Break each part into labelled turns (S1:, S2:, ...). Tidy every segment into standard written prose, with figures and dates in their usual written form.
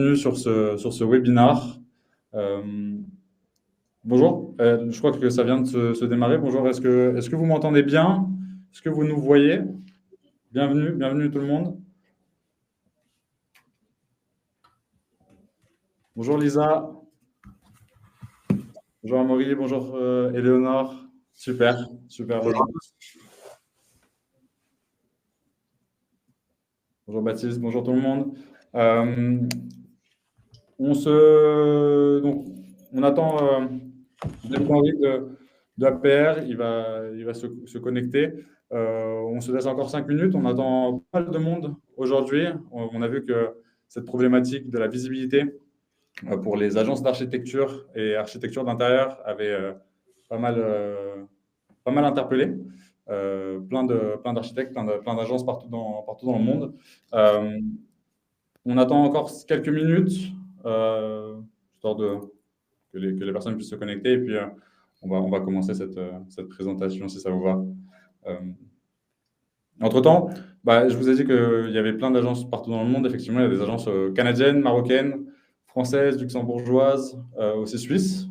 S1: Bienvenue sur ce webinar. Bonjour, je crois que ça vient de se démarrer. Bonjour, est-ce que vous m'entendez bien? Est-ce que vous nous voyez? Bienvenue, bienvenue tout le monde. Bonjour Lisa, bonjour Amaury, bonjour Éléonore. Super, super. Bonjour Baptiste, bonjour tout le monde. Donc, on attend Henri de APR, il va se connecter. On se laisse encore 5 minutes. On attend pas mal de monde aujourd'hui. On a vu que cette problématique de la visibilité pour les agences d'architecture et architecture d'intérieur avait pas mal interpellé. Plein d'architectes, plein d'agences partout dans le monde. On attend encore quelques minutes, histoire que les personnes puissent se connecter. Et puis, on va commencer cette présentation, si ça vous va. Entre-temps, je vous ai dit qu'il y avait plein d'agences partout dans le monde. Effectivement, il y a des agences canadiennes, marocaines, françaises, luxembourgeoises, aussi suisses.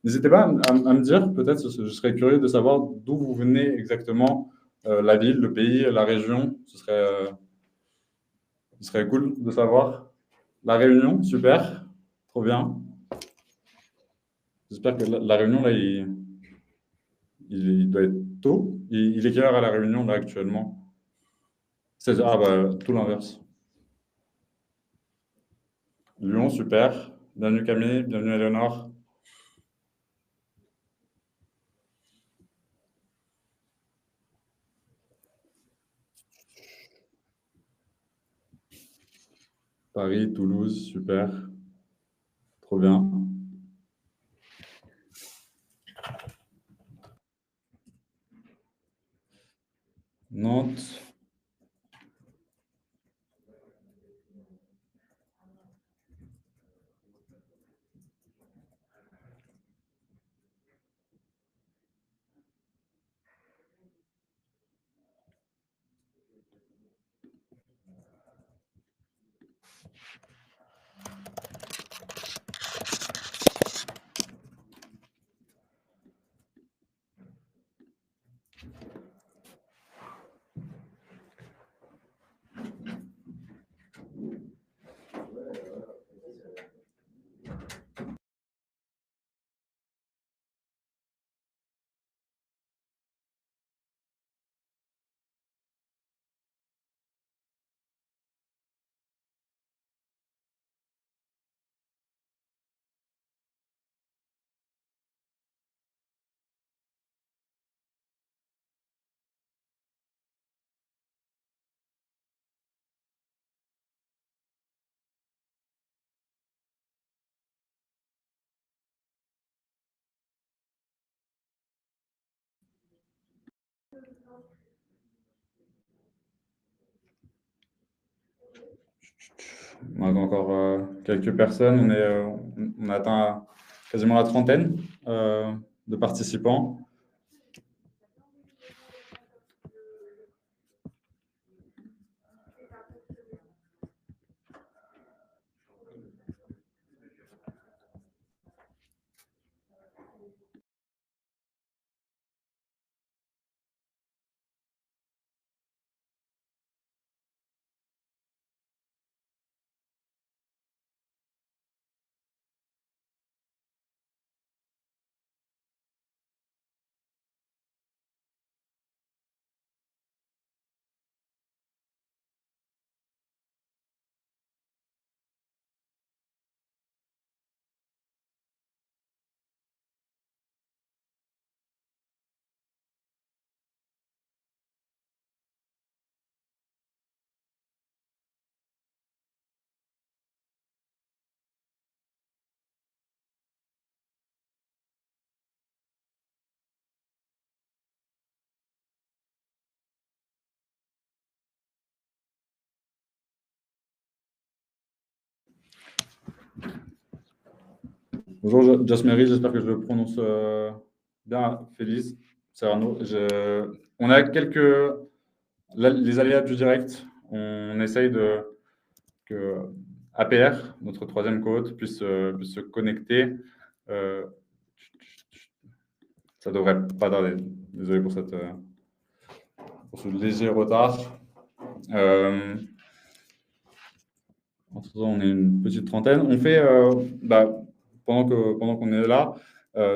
S1: N'hésitez pas à me dire, peut-être, je serais curieux de savoir d'où vous venez exactement, la ville, le pays, la région. Ce serait cool de savoir. La Réunion, super, trop bien. J'espère que la Réunion, là, il doit être tôt. Il est quelle heure à la Réunion, là, actuellement? 16 heures. Ah, tout l'inverse. Lyon, super. Bienvenue Camille, bienvenue Eleonore. Paris, Toulouse, super. Trop bien. Nantes. On a encore quelques personnes. On a atteint quasiment la trentaine de participants. Bonjour Jasmery, j'espère que je le prononce bien. Félix Serrano. On a les aléas du direct. On essaye que APR, notre troisième cohorte, puisse se connecter. Ça devrait pas tarder. Désolé pour ce léger retard. En ce temps, on est une petite trentaine. On fait, pendant qu'on est là,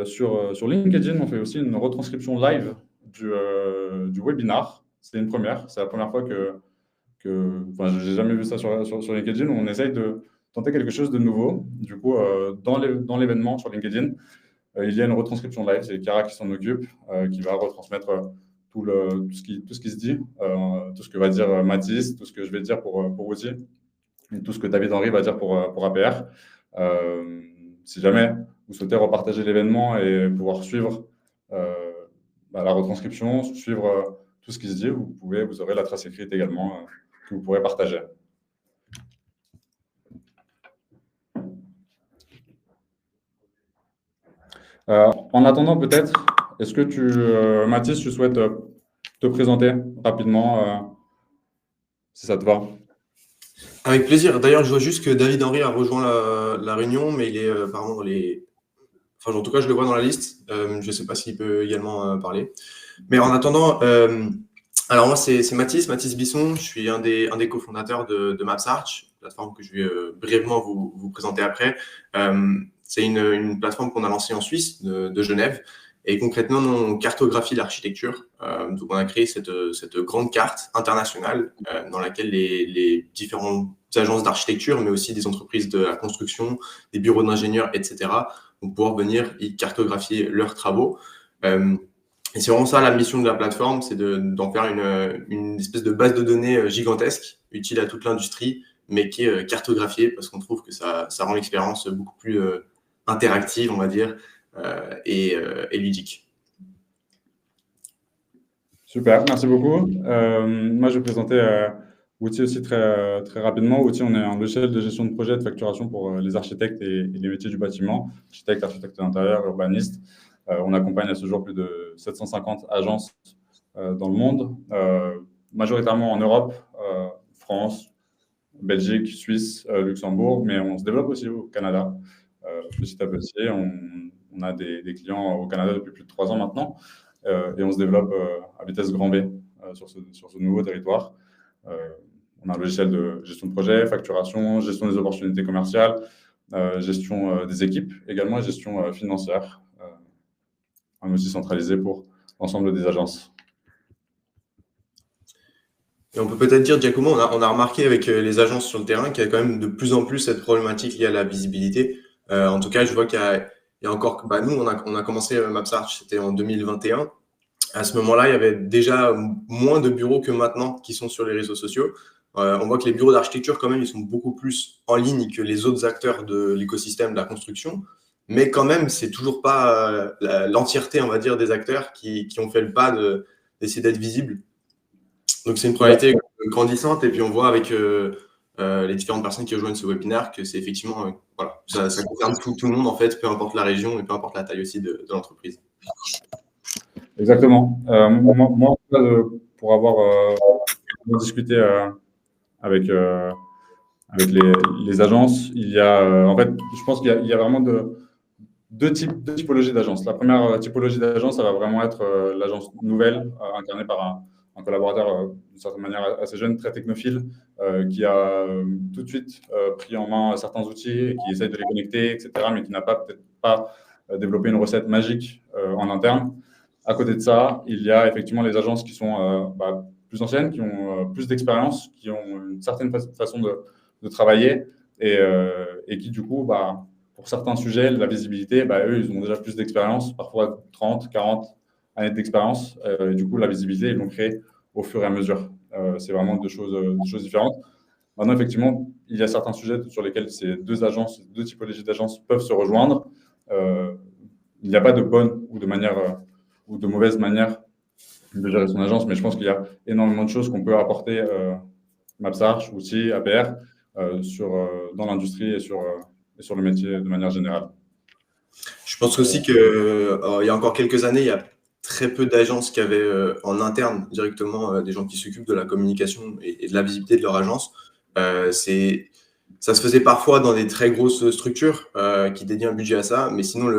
S1: sur LinkedIn, on fait aussi une retranscription live du webinar. C'est une première. C'est la première fois enfin, j'ai jamais vu ça sur LinkedIn, où on essaye de tenter quelque chose de nouveau. Du coup, dans l'événement sur LinkedIn, il y a une retranscription live. C'est Cara qui s'en occupe, qui va retransmettre tout ce qui se dit, tout ce que va dire Mathis, tout ce que je vais dire pour Outil, et tout ce que David Henry va dire pour APR. Si jamais vous souhaitez repartager l'événement et pouvoir suivre la retranscription, suivre tout ce qui se dit, vous aurez la trace écrite également que vous pourrez partager. En attendant, peut-être, est-ce que Mathis, tu souhaites te présenter rapidement, si ça te va?
S2: Avec plaisir. D'ailleurs, je vois juste que David Henry a rejoint la réunion, mais il est apparemment dans les... Enfin, en tout cas, je le vois dans la liste. Je ne sais pas s'il peut également parler. Mais en attendant, alors moi, c'est Mathis Bisson. Je suis un des cofondateurs de MapsArch, plateforme que je vais brièvement vous présenter après. C'est une plateforme qu'on a lancée en Suisse, de Genève. Et concrètement, on cartographie l'architecture. Donc, on a créé cette grande carte internationale dans laquelle les différentes agences d'architecture, mais aussi des entreprises de la construction, des bureaux d'ingénieurs, etc., vont pouvoir venir y cartographier leurs travaux. Et c'est vraiment ça la mission de la plateforme, c'est d'en faire une espèce de base de données gigantesque, utile à toute l'industrie, mais qui est cartographiée parce qu'on trouve que ça rend l'expérience beaucoup plus interactive, on va dire, et ludique.
S1: Super, merci beaucoup. Moi, je vais présenter Outil aussi très rapidement. Outil, on est un logiciel de gestion de projet de facturation pour les architectes et les métiers du bâtiment, architectes d'intérieur, urbanistes. On accompagne à ce jour plus de 750 agences dans le monde, majoritairement en Europe, France, Belgique, Suisse, Luxembourg, mais on se développe aussi au Canada petit à petit. On a des clients au Canada depuis plus de 3 ans maintenant. Et on se développe à vitesse grand V sur ce nouveau territoire. On a un logiciel de gestion de projet, facturation, gestion des opportunités commerciales, gestion des équipes, également gestion financière. Un outil centralisé pour l'ensemble des agences.
S2: Et on peut peut-être dire, Giacomo, on a remarqué avec les agences sur le terrain qu'il y a quand même de plus en plus cette problématique liée à la visibilité. En tout cas, je vois qu'il y a encore... nous, on a commencé MapsArch, c'était en 2021. À ce moment-là, il y avait déjà moins de bureaux que maintenant qui sont sur les réseaux sociaux. On voit que les bureaux d'architecture, quand même, ils sont beaucoup plus en ligne que les autres acteurs de l'écosystème de la construction. Mais quand même, c'est toujours pas l'entièreté, on va dire, des acteurs qui ont fait le pas d'essayer d'être visibles. Donc, c'est une problématique grandissante. Et puis, on voit avec les différentes personnes qui rejoignent ce webinaire que c'est effectivement, voilà, ça concerne tout le monde, en fait, peu importe la région et peu importe la taille aussi de l'entreprise.
S1: Exactement. Moi, pour avoir discuté avec les agences, il y a, en fait, je pense qu'il y a vraiment deux typologies d'agences. La première typologie d'agence, ça va vraiment être l'agence nouvelle, incarnée par un collaborateur d'une certaine manière assez jeune, très technophile, qui a tout de suite pris en main certains outils et qui essaye de les connecter, etc., mais qui n'a peut-être pas développé une recette magique en interne. À côté de ça, il y a effectivement les agences qui sont plus anciennes, qui ont plus d'expérience, qui ont une certaine façon de travailler et qui, du coup, pour certains sujets, la visibilité, eux, ils ont déjà plus d'expérience, parfois 30, 40 années d'expérience. Et du coup, la visibilité, ils l'ont créée au fur et à mesure. C'est vraiment deux choses différentes. Maintenant, effectivement, il y a certains sujets sur lesquels ces deux typologies d'agences peuvent se rejoindre. Il n'y a pas de bonne ou de mauvaise manière de gérer son agence, mais je pense qu'il y a énormément de choses qu'on peut apporter MapsArch, Outils, APR, dans l'industrie et sur le métier de manière générale.
S2: Je pense aussi qu'il y a encore quelques années, il y a très peu d'agences qui avaient en interne directement des gens qui s'occupent de la communication et de la visibilité de leur agence. C'est Ça se faisait parfois dans des très grosses structures qui dédiaient un budget à ça, mais sinon,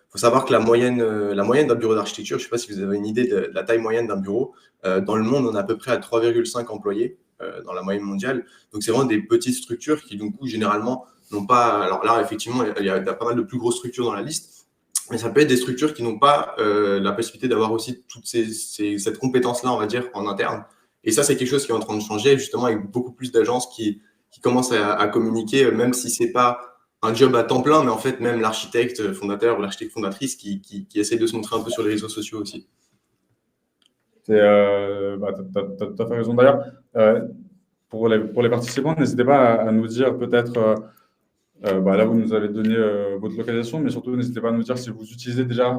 S2: faut savoir que la moyenne d'un bureau d'architecture, je ne sais pas si vous avez une idée de la taille moyenne d'un bureau, dans le monde, on est à peu près à 3,5 employés dans la moyenne mondiale. Donc, c'est vraiment des petites structures qui, du coup, généralement, n'ont pas… Alors là, effectivement, il y a pas mal de plus grosses structures dans la liste, mais ça peut être des structures qui n'ont pas la possibilité d'avoir aussi toute cette compétence-là, on va dire, en interne. Et ça, c'est quelque chose qui est en train de changer, justement, avec beaucoup plus d'agences qui commencent à communiquer, même si c'est pas un job à temps plein, mais en fait, même l'architecte fondateur ou l'architecte fondatrice qui essaie de se montrer un peu sur les réseaux sociaux aussi.
S1: Tu as tout à fait raison. D'ailleurs, pour les participants, n'hésitez pas à nous dire peut-être, là, vous nous avez donné votre localisation, mais surtout, n'hésitez pas à nous dire si vous utilisez déjà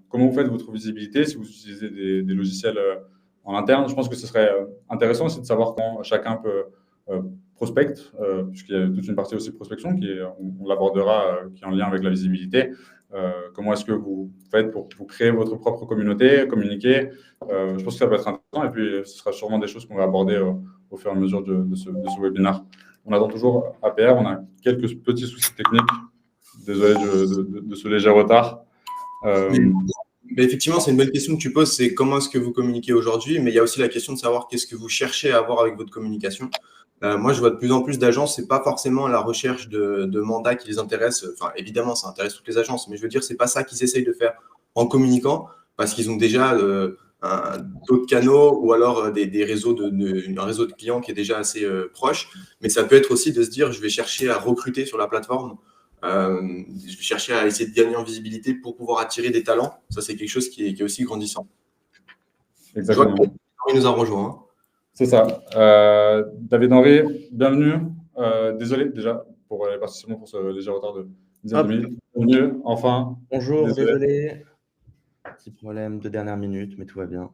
S1: comment vous faites votre visibilité, si vous utilisez des logiciels en interne. Je pense que ce serait intéressant aussi de savoir quand chacun peut prospecte, puisqu'il y a toute une partie aussi de prospection on l'abordera, qui est en lien avec la visibilité. Comment est-ce que vous faites pour créer votre propre communauté, communiquer. Je pense que ça peut être intéressant et puis ce sera sûrement des choses qu'on va aborder au fur et à mesure de ce webinaire. On attend toujours APR, on a quelques petits soucis techniques. Désolé de ce léger retard.
S2: Mais effectivement, c'est une bonne question que tu poses, c'est comment est-ce que vous communiquez aujourd'hui, mais il y a aussi la question de savoir qu'est-ce que vous cherchez à avoir avec votre communication. Moi, je vois de plus en plus d'agences, c'est pas forcément la recherche de mandats qui les intéresse. Enfin, évidemment, ça intéresse toutes les agences, mais je veux dire, c'est pas ça qu'ils essayent de faire en communiquant, parce qu'ils ont déjà d'autres canaux ou alors des réseaux un réseau de clients qui est déjà assez proche. Mais ça peut être aussi de se dire, je vais chercher à recruter sur la plateforme. Je vais chercher à essayer de gagner en visibilité pour pouvoir attirer des talents. Ça, c'est quelque chose qui est aussi grandissant.
S1: Exactement.
S2: Je vois qu'il nous a rejoint. Hein.
S1: C'est ça. David Henry, bienvenue. Désolé déjà pour les participants pour ce léger retard de dizaine de minutes. Bienvenue, enfin.
S3: Bonjour, désolé. Petit problème de dernière minute, mais tout va bien.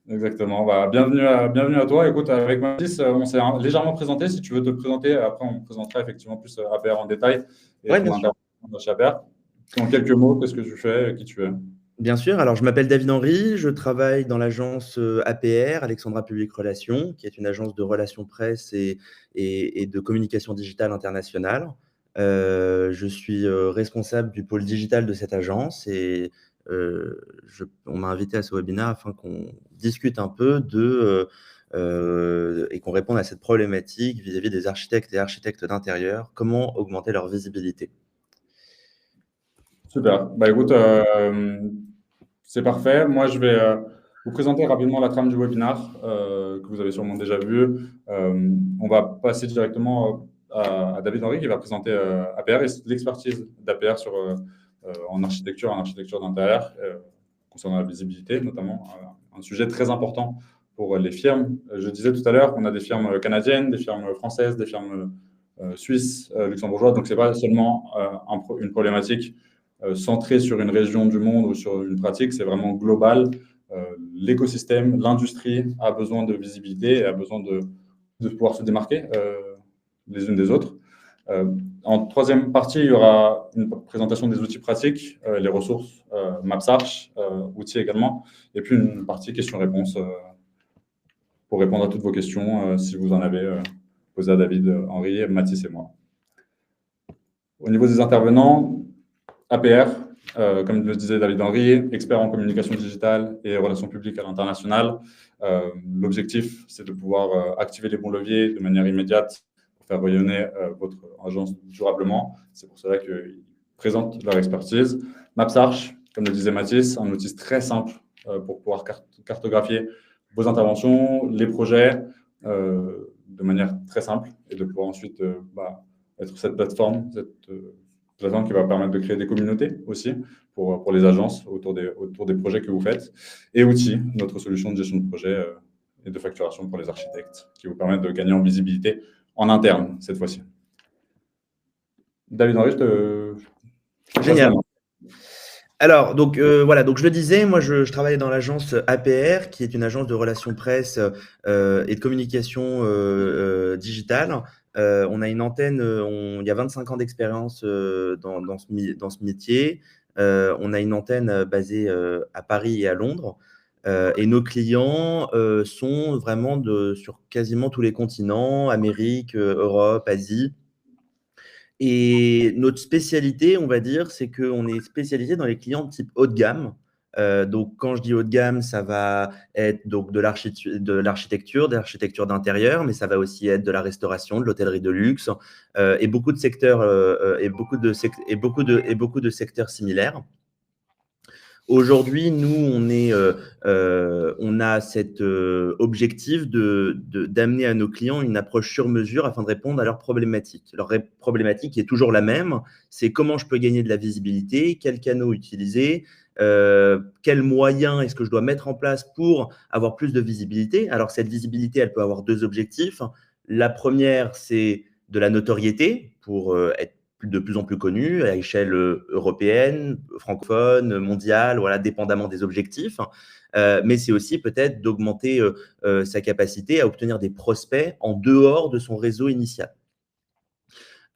S1: Exactement. Bienvenue à toi. Écoute, avec Mathis, on s'est légèrement présenté. Si tu veux te présenter, après, on présentera effectivement plus APR en détail et ton intervention chez APR. En quelques mots, qu'est-ce que tu fais et qui tu es?
S3: Bien sûr. Alors, je m'appelle David Henry. Je travaille dans l'agence APR, Alexandra Public Relations, qui est une agence de relations presse et de communication digitale internationale. Je suis responsable du pôle digital de cette agence et on m'a invité à ce webinaire afin qu'on discute un peu et qu'on réponde à cette problématique vis-à-vis des architectes et architectes d'intérieur, comment augmenter leur visibilité.
S1: Super. Écoute, c'est parfait. Moi, je vais vous présenter rapidement la trame du webinaire que vous avez sûrement déjà vu. On va passer directement à David Henry qui va présenter APR et l'expertise d'APR en architecture d'intérieur concernant la visibilité, notamment un sujet très important pour les firmes. Je disais tout à l'heure qu'on a des firmes canadiennes, des firmes françaises, des firmes suisses, luxembourgeoises. Donc, ce n'est pas seulement une problématique centrée sur une région du monde ou sur une pratique, c'est vraiment global. L'écosystème, l'industrie a besoin de visibilité et a besoin de pouvoir se démarquer les unes des autres. En troisième partie, il y aura une présentation des outils pratiques, les ressources, MapsArch, outils également, et puis une partie questions-réponses pour répondre à toutes vos questions si vous en avez posées à David, Henry, Mathis et moi. Au niveau des intervenants, APR, comme le disait David Henry, expert en communication digitale et relations publiques à l'international. L'objectif, c'est de pouvoir activer les bons leviers de manière immédiate pour faire rayonner votre agence durablement. C'est pour cela qu'ils présentent leur expertise. MapsArch, comme le disait Mathis, un outil très simple pour pouvoir cartographier vos interventions, les projets de manière très simple et de pouvoir ensuite être cette plateforme, qui va permettre de créer des communautés aussi pour les agences autour des projets que vous faites. Et Outils, notre solution de gestion de projet et de facturation pour les architectes, qui vous permettent de gagner en visibilité en interne cette fois-ci. David Henry,
S3: Génial. Alors, donc je le disais, moi je travaille dans l'agence APR, qui est une agence de relations presse et de communication digitale. On a une antenne, il y a 25 ans d'expérience dans ce métier. On a une antenne basée à Paris et à Londres. Et nos clients sont vraiment sur quasiment tous les continents, Amérique, Europe, Asie. Et notre spécialité, on va dire, c'est qu'on est spécialisé dans les clients de type haut de gamme. Donc, quand je dis haut de gamme, ça va être donc de l'architecture d'intérieur, mais ça va aussi être de la restauration, de l'hôtellerie de luxe, et beaucoup de secteurs et beaucoup de secteurs similaires. Aujourd'hui, nous, on a cet objectif d'amener à nos clients une approche sur mesure afin de répondre à leurs problématiques. Leur problématique est toujours la même, c'est comment je peux gagner de la visibilité, quels canaux utiliser, quels moyens est-ce que je dois mettre en place pour avoir plus de visibilité. Alors, cette visibilité, elle peut avoir deux objectifs. La première, c'est de la notoriété pour être de plus en plus connu à échelle européenne, francophone, mondiale, voilà, dépendamment des objectifs. Mais c'est aussi peut-être d'augmenter sa capacité à obtenir des prospects en dehors de son réseau initial.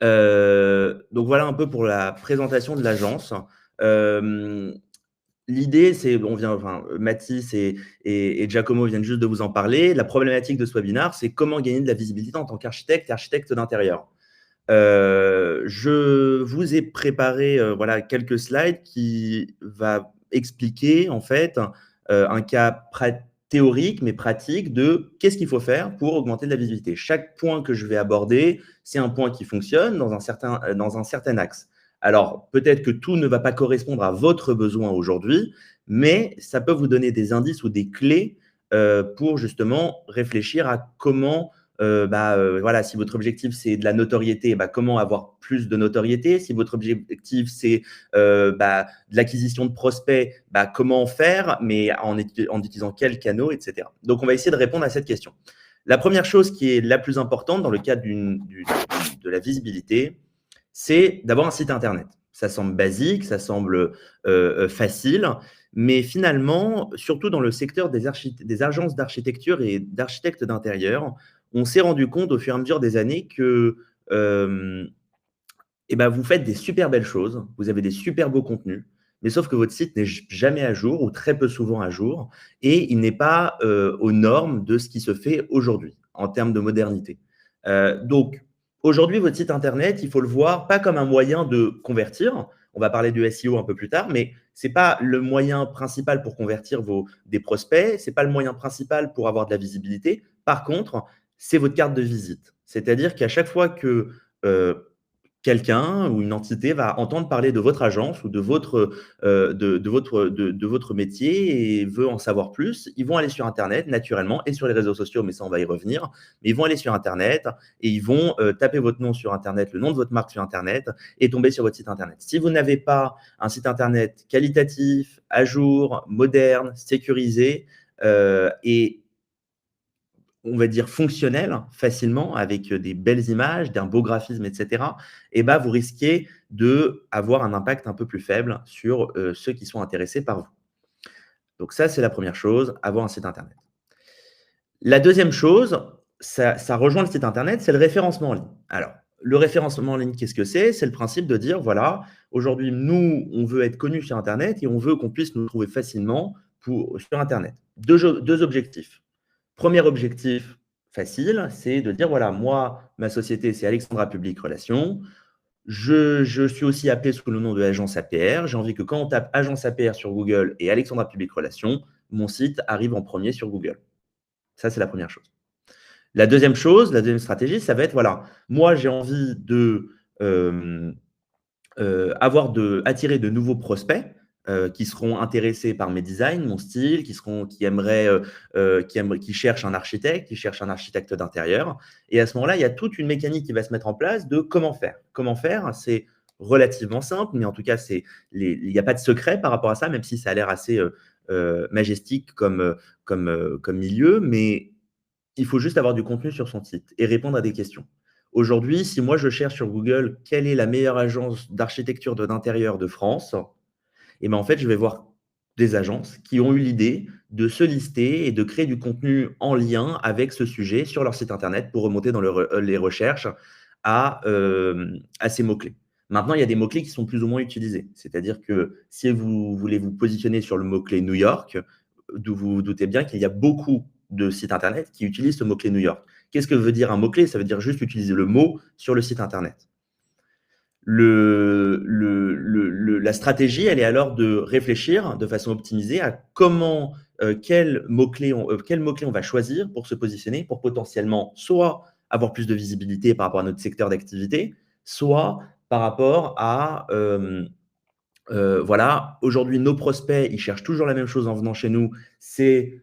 S3: Donc voilà un peu pour la présentation de l'agence. L'idée, c'est, Mathis et Giacomo viennent juste de vous en parler. La problématique de ce webinaire, c'est comment gagner de la visibilité en tant qu'architecte et architecte d'intérieur. Je vous ai préparé quelques slides qui va expliquer en fait un cas théorique mais pratique de qu'est-ce qu'il faut faire pour augmenter de la visibilité. Chaque point que je vais aborder, c'est un point qui fonctionne dans un certain axe. Alors, peut-être que tout ne va pas correspondre à votre besoin aujourd'hui, mais ça peut vous donner des indices ou des clés pour justement réfléchir à comment si votre objectif, c'est de la notoriété, comment avoir plus de notoriété? Si votre objectif, c'est de l'acquisition de prospects, comment faire, mais en utilisant quels canaux, etc. Donc, on va essayer de répondre à cette question. La première chose qui est la plus importante dans le cadre de la visibilité, c'est d'avoir un site Internet. Ça semble basique, ça semble facile, mais finalement, surtout dans le secteur des agences d'architecture et d'architectes d'intérieur, on s'est rendu compte au fur et à mesure des années que vous faites des super belles choses, vous avez des super beaux contenus, mais sauf que votre site n'est jamais à jour ou très peu souvent à jour et il n'est pas aux normes de ce qui se fait aujourd'hui en termes de modernité. Donc, aujourd'hui, votre site Internet, il faut le voir pas comme un moyen de convertir. On va parler du SEO un peu plus tard, mais ce n'est pas le moyen principal pour convertir des prospects, ce n'est pas le moyen principal pour avoir de la visibilité. Par contre, c'est votre carte de visite. C'est-à-dire qu'à chaque fois que quelqu'un ou une entité va entendre parler de votre agence ou de votre métier et veut en savoir plus, ils vont aller sur Internet naturellement et sur les réseaux sociaux, mais ça, on va y revenir. Mais ils vont aller sur Internet et ils vont taper votre nom sur Internet, le nom de votre marque sur Internet et tomber sur votre site Internet. Si vous n'avez pas un site Internet qualitatif, à jour, moderne, sécurisé et on va dire fonctionnel facilement avec des belles images, d'un beau graphisme, etc., vous risquez d'avoir un impact un peu plus faible sur ceux qui sont intéressés par vous. Donc ça, c'est la première chose, avoir un site Internet. La deuxième chose, ça rejoint le site Internet, c'est le référencement en ligne. Alors, le référencement en ligne, qu'est-ce que c'est? C'est le principe de dire, voilà, aujourd'hui, nous, on veut être connus sur Internet et on veut qu'on puisse nous trouver facilement sur Internet. Deux objectifs. Premier objectif facile, c'est de dire, voilà, moi, ma société, c'est Alexandra Public Relations. Je suis aussi appelé sous le nom de Agence APR. J'ai envie que quand on tape Agence APR sur Google et Alexandra Public Relations, mon site arrive en premier sur Google. Ça, c'est la première chose. La deuxième chose, la deuxième stratégie, ça va être, voilà, moi, j'ai envie attirer de nouveaux prospects qui seront intéressés par mes designs, mon style, qui cherchent un architecte, qui cherchent un architecte d'intérieur. Et à ce moment-là, il y a toute une mécanique qui va se mettre en place de comment faire. Comment faire, c'est relativement simple, mais en tout cas, il n'y a pas de secret par rapport à ça, même si ça a l'air assez majestique comme milieu, mais il faut juste avoir du contenu sur son site et répondre à des questions. Aujourd'hui, si moi je cherche sur Google quelle est la meilleure agence d'architecture d'intérieur de France, en fait, je vais voir des agences qui ont eu l'idée de se lister et de créer du contenu en lien avec ce sujet sur leur site Internet pour remonter dans les recherches à ces mots-clés. Maintenant, il y a des mots-clés qui sont plus ou moins utilisés. C'est-à-dire que si vous voulez vous positionner sur le mot-clé New York, vous vous doutez bien qu'il y a beaucoup de sites Internet qui utilisent ce mot-clé New York. Qu'est-ce que veut dire un mot-clé? Ça veut dire juste utiliser le mot sur le site Internet. La stratégie, elle est alors de réfléchir de façon optimisée à comment, quel mot-clé on va choisir pour se positionner, pour potentiellement soit avoir plus de visibilité par rapport à notre secteur d'activité, soit par rapport à, voilà, aujourd'hui, nos prospects, ils cherchent toujours la même chose en venant chez nous, c'est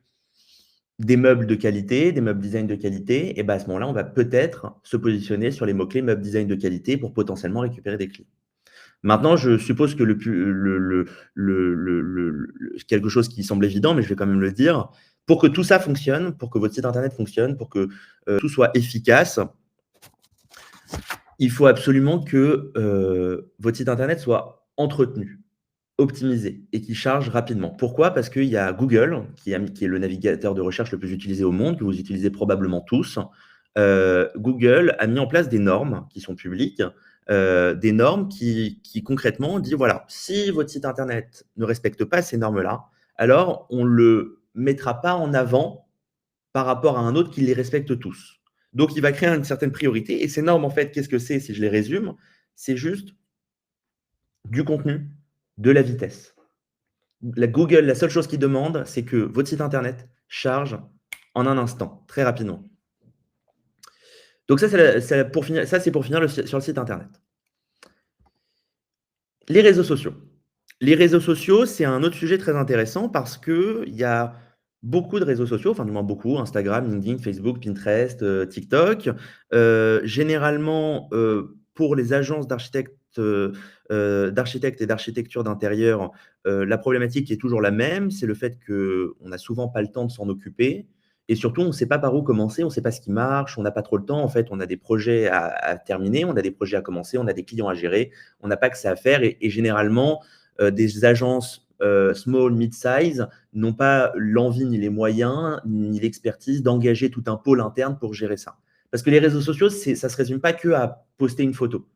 S3: des meubles de qualité, des meubles design de qualité, et ben à ce moment-là, on va peut-être se positionner sur les mots-clés meubles design de qualité pour potentiellement récupérer des clients. Maintenant, je suppose que quelque chose qui semble évident, mais je vais quand même le dire, pour que tout ça fonctionne, pour que votre site Internet fonctionne, pour que tout soit efficace, il faut absolument que votre site Internet soit entretenu, optimisé et qui charge rapidement. Pourquoi? Parce qu'il y a Google, qui est le navigateur de recherche le plus utilisé au monde, que vous utilisez probablement tous. Google a mis en place des normes qui sont publiques, des normes qui concrètement disent, voilà, si votre site Internet ne respecte pas ces normes-là, alors on ne le mettra pas en avant par rapport à un autre qui les respecte tous. Donc, il va créer une certaine priorité. Et ces normes, en fait, qu'est-ce que c'est? Si je les résume, c'est juste du contenu, de la vitesse. Google, la seule chose qu'il demande, c'est que votre site Internet charge en un instant, très rapidement. Donc ça, c'est pour finir sur le site Internet. Les réseaux sociaux. Les réseaux sociaux, c'est un autre sujet très intéressant parce qu'il y a beaucoup de réseaux sociaux, enfin du moins beaucoup, Instagram, LinkedIn, Facebook, Pinterest, TikTok. Généralement, pour les agences d'architectes et d'architecture d'intérieur, la problématique est toujours la même, c'est le fait qu'on n'a souvent pas le temps de s'en occuper et surtout, on ne sait pas par où commencer, on ne sait pas ce qui marche, on n'a pas trop le temps. En fait, on a des projets à terminer, on a des projets à commencer, on a des clients à gérer, on n'a pas que ça à faire et généralement, des agences small, mid-size n'ont pas l'envie ni les moyens ni l'expertise d'engager tout un pôle interne pour gérer ça. Parce que les réseaux sociaux, ça ne se résume pas que à poster une photo.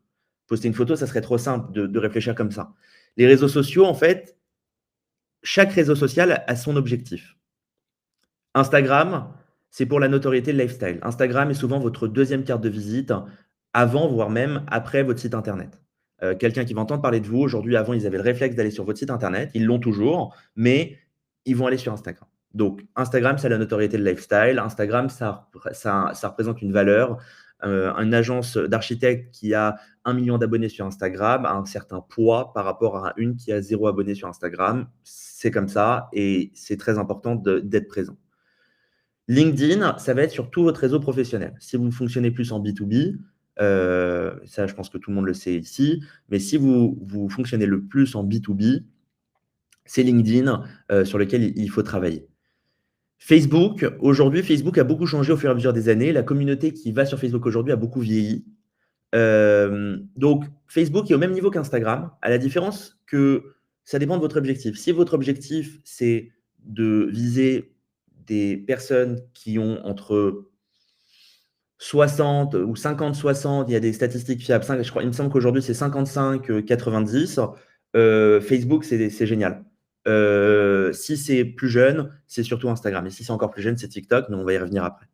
S3: Poster une photo, ça serait trop simple de réfléchir comme ça. Les réseaux sociaux, en fait, chaque réseau social a son objectif. Instagram, c'est pour la notoriété, le lifestyle. Instagram est souvent votre deuxième carte de visite avant, voire même après votre site Internet. Quelqu'un qui va entendre parler de vous, aujourd'hui, avant, ils avaient le réflexe d'aller sur votre site Internet, ils l'ont toujours, mais ils vont aller sur Instagram. Donc, Instagram, c'est la notoriété, le lifestyle. Instagram, ça représente une valeur. Une agence d'architectes qui a 1 million d'abonnés sur Instagram a un certain poids par rapport à une qui a 0 abonnés sur Instagram. C'est comme ça et c'est très important d'être présent. LinkedIn, ça va être sur tout votre réseau professionnel. Si vous fonctionnez plus en B2B, ça, je pense que tout le monde le sait ici, mais si vous fonctionnez le plus en B2B, c'est LinkedIn sur lequel il faut travailler. Facebook, aujourd'hui, Facebook a beaucoup changé au fur et à mesure des années. La communauté qui va sur Facebook aujourd'hui a beaucoup vieilli. Donc, Facebook est au même niveau qu'Instagram, à la différence que ça dépend de votre objectif. Si votre objectif, c'est de viser des personnes qui ont entre 60 ou 50-60, il y a des statistiques fiables, je crois, il me semble qu'aujourd'hui c'est 55-90, Facebook c'est génial. Si c'est plus jeune, c'est surtout Instagram. Et si c'est encore plus jeune, c'est TikTok, mais on va y revenir après.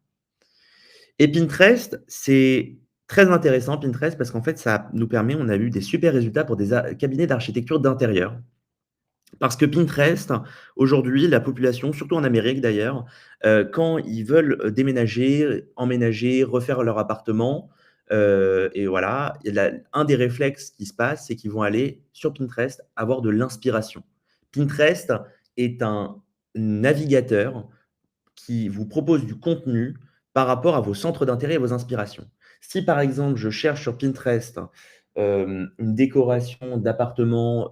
S3: Et Pinterest, c'est très intéressant, Pinterest, parce qu'en fait, ça nous permet, on a eu des super résultats pour des cabinets d'architecture d'intérieur. Parce que Pinterest, aujourd'hui, la population, surtout en Amérique d'ailleurs, quand ils veulent déménager, emménager, refaire leur appartement, et voilà, un des réflexes qui se passe, c'est qu'ils vont aller sur Pinterest avoir de l'inspiration. Pinterest est un navigateur qui vous propose du contenu par rapport à vos centres d'intérêt et vos inspirations. Si par exemple, je cherche sur Pinterest une décoration d'appartement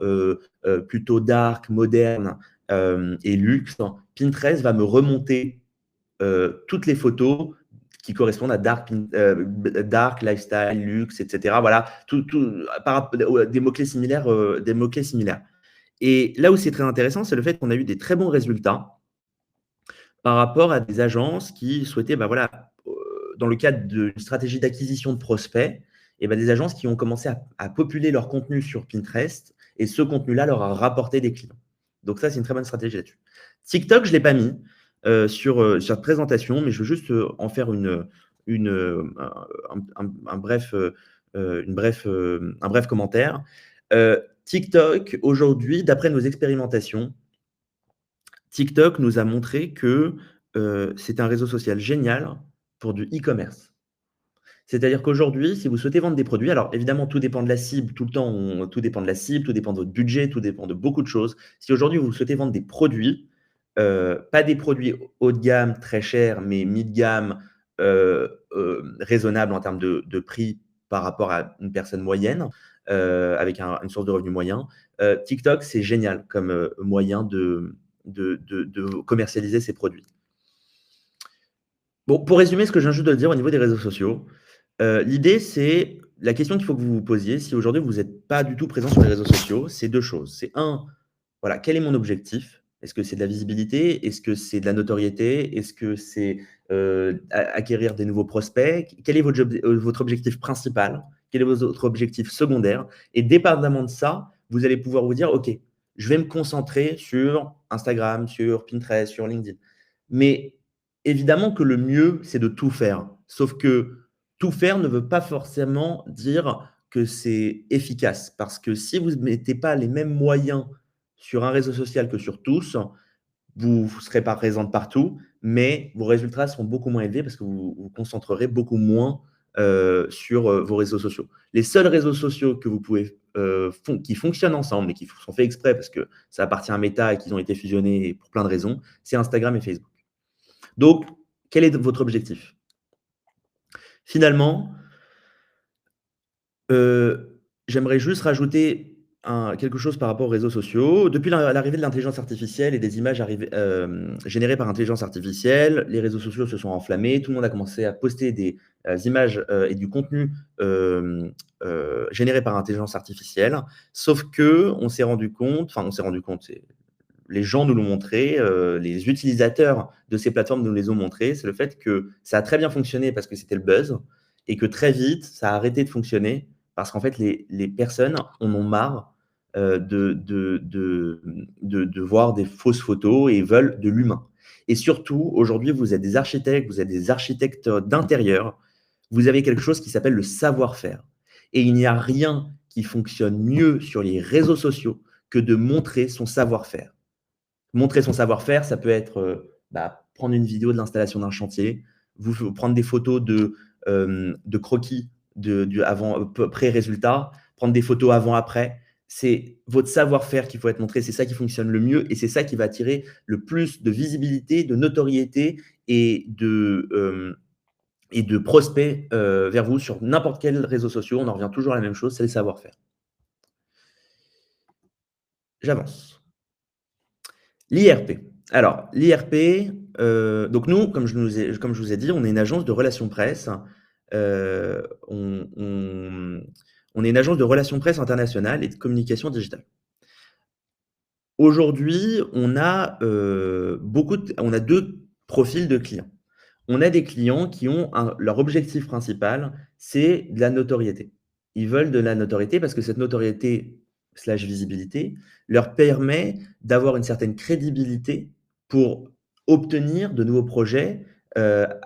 S3: plutôt dark, moderne et luxe, Pinterest va me remonter toutes les photos qui correspondent à dark, lifestyle, luxe, etc. Voilà, des mots-clés similaires, Et là où c'est très intéressant, c'est le fait qu'on a eu des très bons résultats par rapport à des agences qui souhaitaient, dans le cadre d'une stratégie d'acquisition de prospects, des agences qui ont commencé à populer leur contenu sur Pinterest et ce contenu-là leur a rapporté des clients. Donc ça, c'est une très bonne stratégie là-dessus. TikTok, je ne l'ai pas mis sur cette présentation, mais je veux juste en faire un bref commentaire. TikTok, aujourd'hui, d'après nos expérimentations, TikTok nous a montré que c'est un réseau social génial pour du e-commerce. C'est-à-dire qu'aujourd'hui, si vous souhaitez vendre des produits, alors évidemment, tout dépend de la cible, tout le temps, tout dépend de la cible, tout dépend de votre budget, tout dépend de beaucoup de choses. Si aujourd'hui, vous souhaitez vendre des produits, pas des produits haut de gamme, très chers, mais mid-gamme, raisonnables en termes de prix par rapport à une personne moyenne, avec une source de revenus moyen, TikTok, c'est génial comme moyen de commercialiser ces produits. Bon, pour résumer ce que je viens juste de dire au niveau des réseaux sociaux, l'idée, c'est la question qu'il faut que vous vous posiez, si aujourd'hui vous n'êtes pas du tout présent sur les réseaux sociaux, c'est deux choses. C'est voilà, quel est mon objectif? Est-ce que c'est de la visibilité? Est-ce que c'est de la notoriété? Est-ce que c'est acquérir des nouveaux prospects? Quel est votre objectif principal? Quel est votre objectif secondaire? Et dépendamment de ça, vous allez pouvoir vous dire, OK, je vais me concentrer sur Instagram, sur Pinterest, sur LinkedIn. Mais évidemment que le mieux, c'est de tout faire. Sauf que tout faire ne veut pas forcément dire que c'est efficace. Parce que si vous ne mettez pas les mêmes moyens sur un réseau social que sur tous, vous ne serez pas présente partout, mais vos résultats seront beaucoup moins élevés parce que vous vous concentrerez beaucoup moins sur vos réseaux sociaux. Les seuls réseaux sociaux que vous pouvez, qui fonctionnent ensemble et qui sont faits exprès parce que ça appartient à Meta et qu'ils ont été fusionnés pour plein de raisons, c'est Instagram et Facebook. Donc, quel est votre objectif? Finalement, j'aimerais juste rajouter quelque chose par rapport aux réseaux sociaux. Depuis l'arrivée de l'intelligence artificielle et des images générées par intelligence artificielle, les réseaux sociaux se sont enflammés. Tout le monde a commencé à poster des images et du contenu généré par intelligence artificielle. Sauf que on s'est rendu compte, les gens nous l'ont montré, les utilisateurs de ces plateformes nous les ont montré, c'est le fait que ça a très bien fonctionné parce que c'était le buzz et que très vite, ça a arrêté de fonctionner parce qu'en fait, les personnes en ont marre de voir des fausses photos et veulent de l'humain. Et surtout, aujourd'hui, vous êtes des architectes d'intérieur, vous avez quelque chose qui s'appelle le savoir-faire. Et il n'y a rien qui fonctionne mieux sur les réseaux sociaux que de montrer son savoir-faire. Montrer son savoir-faire, ça peut être prendre une vidéo de l'installation d'un chantier, vous prendre des photos de croquis pré-résultat, prendre des photos avant-après. C'est votre savoir-faire qu'il faut être montré, c'est ça qui fonctionne le mieux et c'est ça qui va attirer le plus de visibilité, de notoriété et de prospects vers vous sur n'importe quel réseau social. On en revient toujours à la même chose, c'est le savoir-faire. J'avance. L'IRP. Alors, l'IRP, donc nous, comme je vous ai dit, on est une agence de relations presse. On est une agence de relations presse internationale et de communication digitale. Aujourd'hui, on a deux profils de clients. On a des clients qui ont leur objectif principal, c'est de la notoriété. Ils veulent de la notoriété parce que cette notoriété / visibilité leur permet d'avoir une certaine crédibilité pour obtenir de nouveaux projets,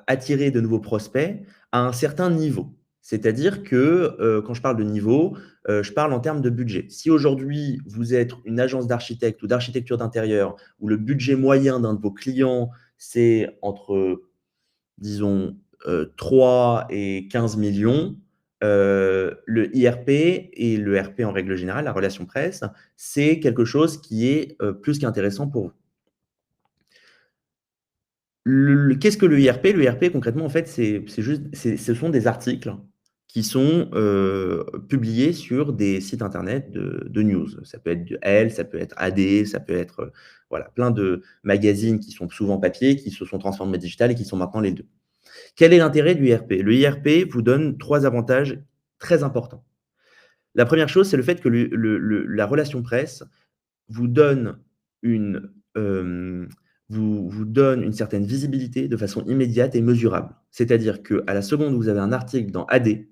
S3: attirer de nouveaux prospects à un certain niveau. C'est-à-dire que quand je parle de niveau, je parle en termes de budget. Si aujourd'hui, vous êtes une agence d'architecte ou d'architecture d'intérieur où le budget moyen d'un de vos clients, c'est entre, disons, 3 et 15 millions, le IRP et le RP en règle générale, la relation presse, c'est quelque chose qui est plus qu'intéressant pour vous. Qu'est-ce que le IRP? Le IRP, concrètement, en fait, ce sont des articles qui sont publiés sur des sites internet de news. Ça peut être Elle, ça peut être AD, ça peut être plein de magazines qui sont souvent papier, qui se sont transformés en digital et qui sont maintenant les deux. Quel est l'intérêt du IRP? Le IRP vous donne 3 avantages très importants. La première chose, c'est le fait que la relation presse vous donne vous donne une certaine visibilité de façon immédiate et mesurable. C'est-à-dire qu'à la seconde où vous avez un article dans AD,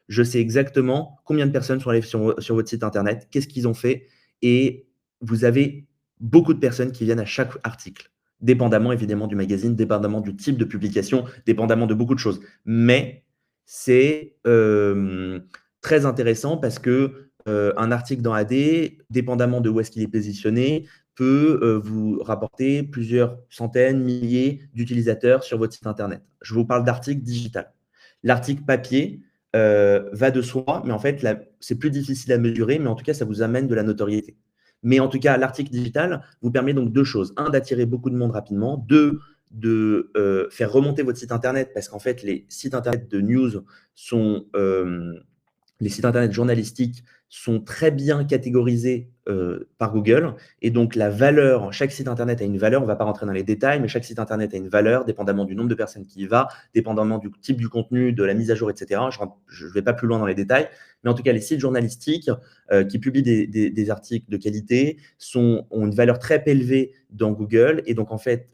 S3: je sais exactement combien de personnes sont allées sur votre site internet, qu'est-ce qu'ils ont fait, et vous avez beaucoup de personnes qui viennent à chaque article, dépendamment évidemment du magazine, dépendamment du type de publication, dépendamment de beaucoup de choses. Mais c'est très intéressant parce que un article dans AD, dépendamment de où est-ce qu'il est positionné, peut vous rapporter plusieurs centaines, milliers d'utilisateurs sur votre site internet. Je vous parle d'articles digital. L'article papier va de soi, mais en fait, c'est plus difficile à mesurer, mais en tout cas, ça vous amène de la notoriété. Mais en tout cas, l'article digital vous permet donc deux choses. Un, d'attirer beaucoup de monde rapidement. Deux, de faire remonter votre site internet, parce qu'en fait, les sites internet de news sont les sites internet journalistiques sont très bien catégorisés par Google. Et donc, la valeur, chaque site internet a une valeur. On ne va pas rentrer dans les détails, mais chaque site internet a une valeur, dépendamment du nombre de personnes qui y va, dépendamment du type du contenu, de la mise à jour, etc. Je ne vais pas plus loin dans les détails. Mais en tout cas, les sites journalistiques qui publient des articles de qualité ont une valeur très élevée dans Google. Et donc, en fait,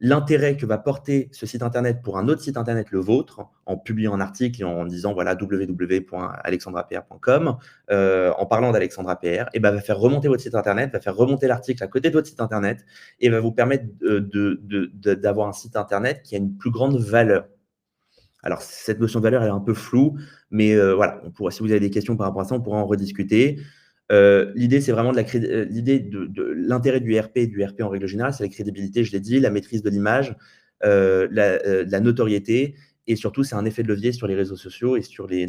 S3: l'intérêt que va porter ce site internet pour un autre site internet, le vôtre, en publiant un article et en disant voilà www.alexandreapr.com, en parlant d'Alexandre APR, et va faire remonter votre site internet, va faire remonter l'article à côté de votre site internet et va vous permettre d'avoir un site internet qui a une plus grande valeur. Alors, cette notion de valeur est un peu floue, mais voilà, si vous avez des questions par rapport à ça, on pourra en rediscuter. L'idée, c'est vraiment l'idée de l'intérêt du RP et du RP en règle générale, c'est la crédibilité, je l'ai dit, la maîtrise de l'image, la notoriété, et surtout, c'est un effet de levier sur les réseaux sociaux et sur les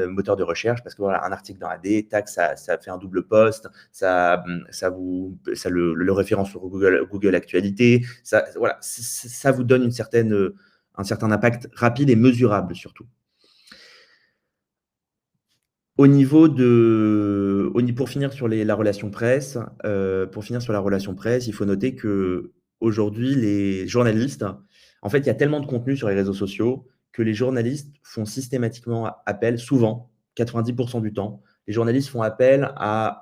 S3: moteurs de recherche, parce que voilà, un article dans AD, tac, ça fait un double post, ça le référence sur Google Actualité, voilà, ça vous donne un certain impact rapide et mesurable surtout. Pour finir sur la relation presse, il faut noter qu'aujourd'hui, les journalistes, en fait, il y a tellement de contenu sur les réseaux sociaux que les journalistes font systématiquement appel, souvent, 90% du temps, les journalistes font appel à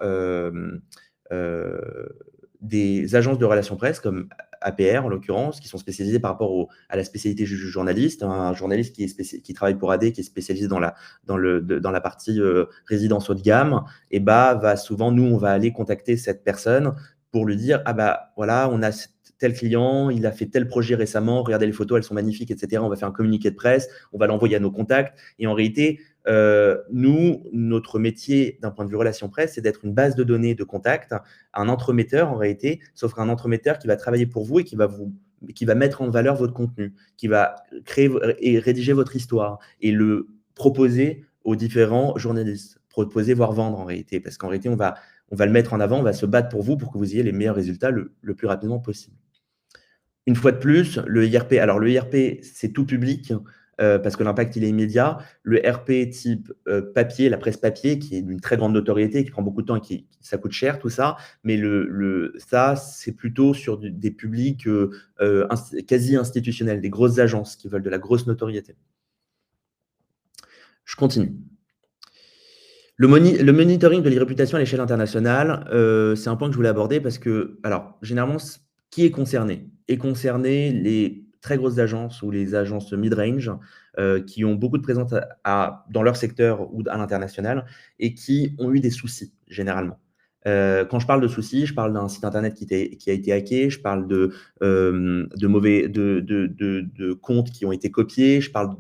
S3: des agences de relations presse comme APR en l'occurrence, qui sont spécialisées par rapport à la spécialité du journaliste. Un journaliste qui travaille pour AD, qui est spécialisé dans la partie résidence haut de gamme, et va souvent, nous, on va aller contacter cette personne pour lui dire voilà, on a tel client, il a fait tel projet récemment, regardez les photos, elles sont magnifiques, etc. On va faire un communiqué de presse, on va l'envoyer à nos contacts. Et en réalité, nous, notre métier d'un point de vue relation presse, c'est d'être une base de données de contacts, un entremetteur en réalité, sauf qu'un entremetteur qui va travailler pour vous et qui va mettre en valeur votre contenu, qui va créer et rédiger votre histoire et le proposer aux différents journalistes, proposer, voire vendre en réalité, parce qu'en réalité, on va le mettre en avant, on va se battre pour vous pour que vous ayez les meilleurs résultats le plus rapidement possible. Une fois de plus, le IRP, alors le IRP, c'est tout public, parce que l'impact, il est immédiat. Le RP type papier, la presse papier, qui est d'une très grande notoriété, qui prend beaucoup de temps et ça coûte cher, tout ça. Mais ça, c'est plutôt sur des publics quasi institutionnels, des grosses agences qui veulent de la grosse notoriété. Je continue. Le monitoring de l'e-réputation à l'échelle internationale, c'est un point que je voulais aborder parce que, alors, généralement, qui est concerné? Est concerné les très grosses agences ou les agences mid-range qui ont beaucoup de présence dans leur secteur ou à l'international et qui ont eu des soucis, généralement. Quand je parle de soucis, je parle d'un site internet qui a été hacké, je parle de comptes qui ont été copiés, je parle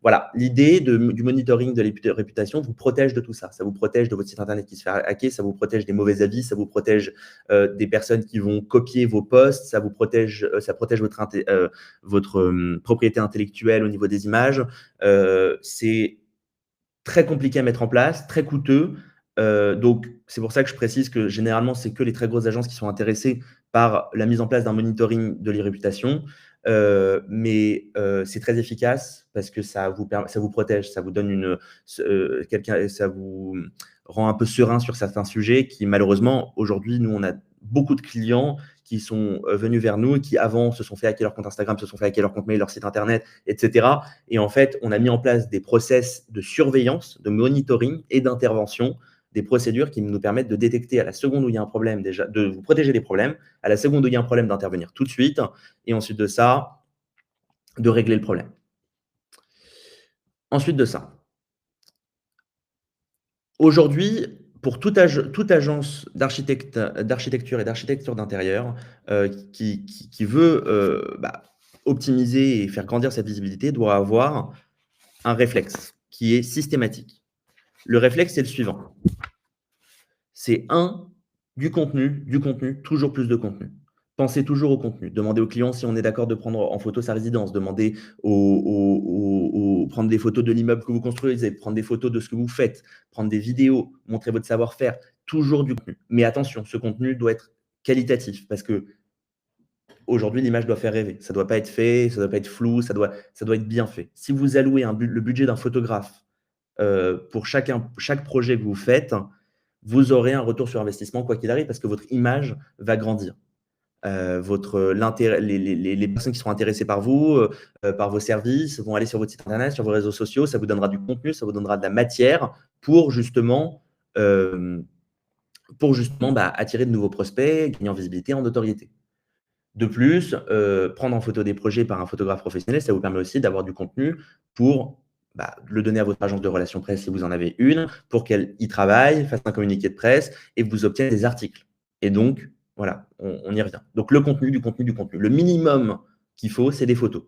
S3: voilà, l'idée du monitoring de la réputation vous protège de tout ça. Ça vous protège de votre site internet qui se fait hacker, ça vous protège des mauvais avis, ça vous protège des personnes qui vont copier vos posts, ça protège votre propriété intellectuelle au niveau des images. C'est très compliqué à mettre en place, très coûteux. Donc, c'est pour ça que je précise que généralement, c'est que les très grosses agences qui sont intéressées par la mise en place d'un monitoring de l'e-réputation. Mais c'est très efficace parce que ça vous protège, ça vous donne ça vous rend un peu serein sur certains sujets qui, malheureusement, aujourd'hui, nous, on a beaucoup de clients qui sont venus vers nous et qui, avant, se sont fait hacker leur compte Instagram, se sont fait hacker leur compte mail, leur site internet, etc. Et en fait, on a mis en place des process de surveillance, de monitoring et d'intervention, des procédures qui nous permettent de détecter à la seconde où il y a un problème, déjà, de vous protéger des problèmes, à la seconde où il y a un problème, d'intervenir tout de suite, et ensuite de ça, de régler le problème. Ensuite de ça, aujourd'hui, pour toute agence d'architecture et d'architecture d'intérieur qui veut optimiser et faire grandir cette visibilité doit avoir un réflexe qui est systématique. Le réflexe, c'est le suivant. C'est du contenu, toujours plus de contenu. Pensez toujours au contenu. Demandez au client si on est d'accord de prendre en photo sa résidence. Demandez prendre des photos de l'immeuble que vous construisez, prendre des photos de ce que vous faites, prendre des vidéos, montrer votre savoir-faire. Toujours du contenu. Mais attention, ce contenu doit être qualitatif parce que aujourd'hui, l'image doit faire rêver. Ça ne doit pas être fait, ça ne doit pas être flou, ça doit être bien fait. Si vous allouez le budget d'un photographe pour chaque projet que vous faites, vous aurez un retour sur investissement quoi qu'il arrive parce que votre image va grandir. Les personnes qui seront intéressées par vous, par vos services, vont aller sur votre site internet, sur vos réseaux sociaux, ça vous donnera du contenu, ça vous donnera de la matière pour justement attirer de nouveaux prospects, gagner en visibilité, en notoriété. De plus, prendre en photo des projets par un photographe professionnel, ça vous permet aussi d'avoir du contenu pour le donner à votre agence de relations presse si vous en avez une, pour qu'elle y travaille, fasse un communiqué de presse et vous obtienne des articles. Et donc, voilà, on y revient. Donc, le contenu, du contenu. Le minimum qu'il faut, c'est des photos.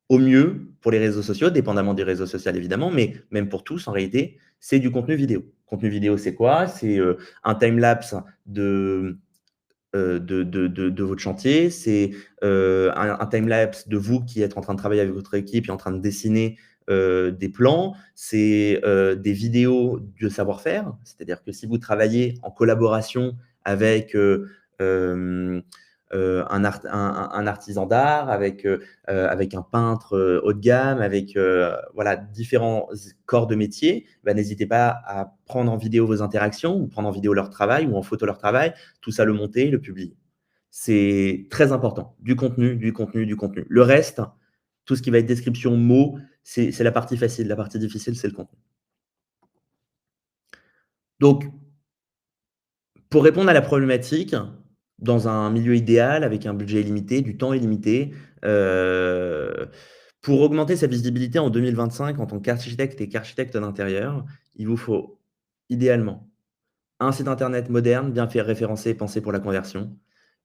S3: Au mieux, pour les réseaux sociaux, dépendamment des réseaux sociaux évidemment, mais même pour tous, en réalité, c'est du contenu vidéo. Contenu vidéo, c'est quoi? C'est un time-lapse de votre chantier, c'est un time-lapse de vous qui êtes en train de travailler avec votre équipe et en train de dessiner des plans, c'est des vidéos de savoir-faire, c'est-à-dire que si vous travaillez en collaboration avec un artisan d'art, avec un peintre haut de gamme, avec différents corps de métier, n'hésitez pas à prendre en vidéo vos interactions ou prendre en vidéo leur travail ou en photo leur travail, tout ça le monter, le publier. C'est très important, du contenu. Le reste, tout ce qui va être description, mots, c'est la partie facile. La partie difficile, c'est le contenu. Donc, pour répondre à la problématique, dans un milieu idéal, avec un budget illimité, du temps illimité, pour augmenter sa visibilité en 2025 en tant qu'architecte et qu'architecte d'intérieur, il vous faut idéalement un site internet moderne, bien fait référencé et pensé pour la conversion,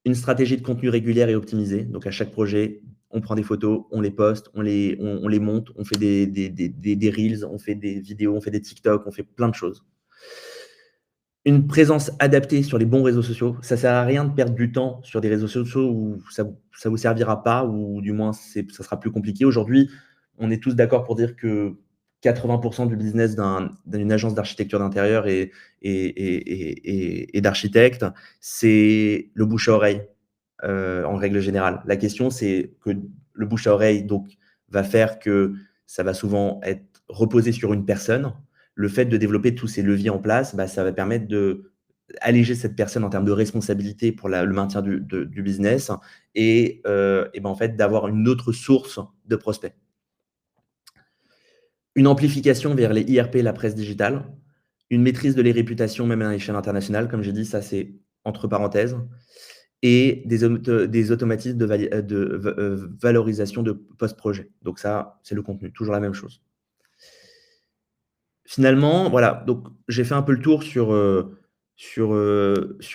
S3: une stratégie de contenu régulière et optimisée. Donc, à chaque projet, on prend des photos, on les poste, on les monte, on fait des reels, on fait des vidéos, on fait des TikTok, on fait plein de choses. Une présence adaptée sur les bons réseaux sociaux. Ça ne sert à rien de perdre du temps sur des réseaux sociaux où ça ne vous servira pas, ou du moins, ça sera plus compliqué. Aujourd'hui, on est tous d'accord pour dire que 80% du business d'une agence d'architecture d'intérieur et d'architecte, c'est le bouche à oreille, en règle générale. La question, c'est que le bouche à oreille donc, va faire que ça va souvent être reposé sur une personne. Le fait de développer tous ces leviers en place, ça va permettre d'alléger cette personne en termes de responsabilité pour le maintien du business et en fait, d'avoir une autre source de prospects. Une amplification vers les IRP, la presse digitale, une maîtrise de les réputations, même à l'échelle internationale, comme j'ai dit, ça c'est entre parenthèses, et des automatismes de valorisation de post-projet. Donc ça, c'est le contenu, toujours la même chose. Finalement, voilà, donc j'ai fait un peu le tour sur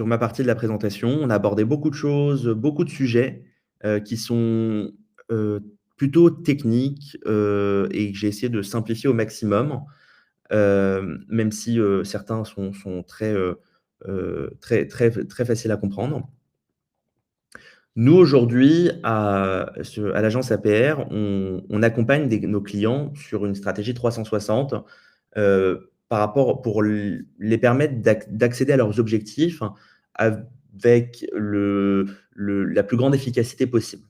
S3: ma partie de la présentation. On a abordé beaucoup de choses, beaucoup de sujets qui sont plutôt techniques et que j'ai essayé de simplifier au maximum, même si certains sont très faciles à comprendre. Nous, aujourd'hui, à l'agence APR, on accompagne nos clients sur une stratégie 360 par rapport pour les permettre d'accéder à leurs objectifs avec la plus grande efficacité possible.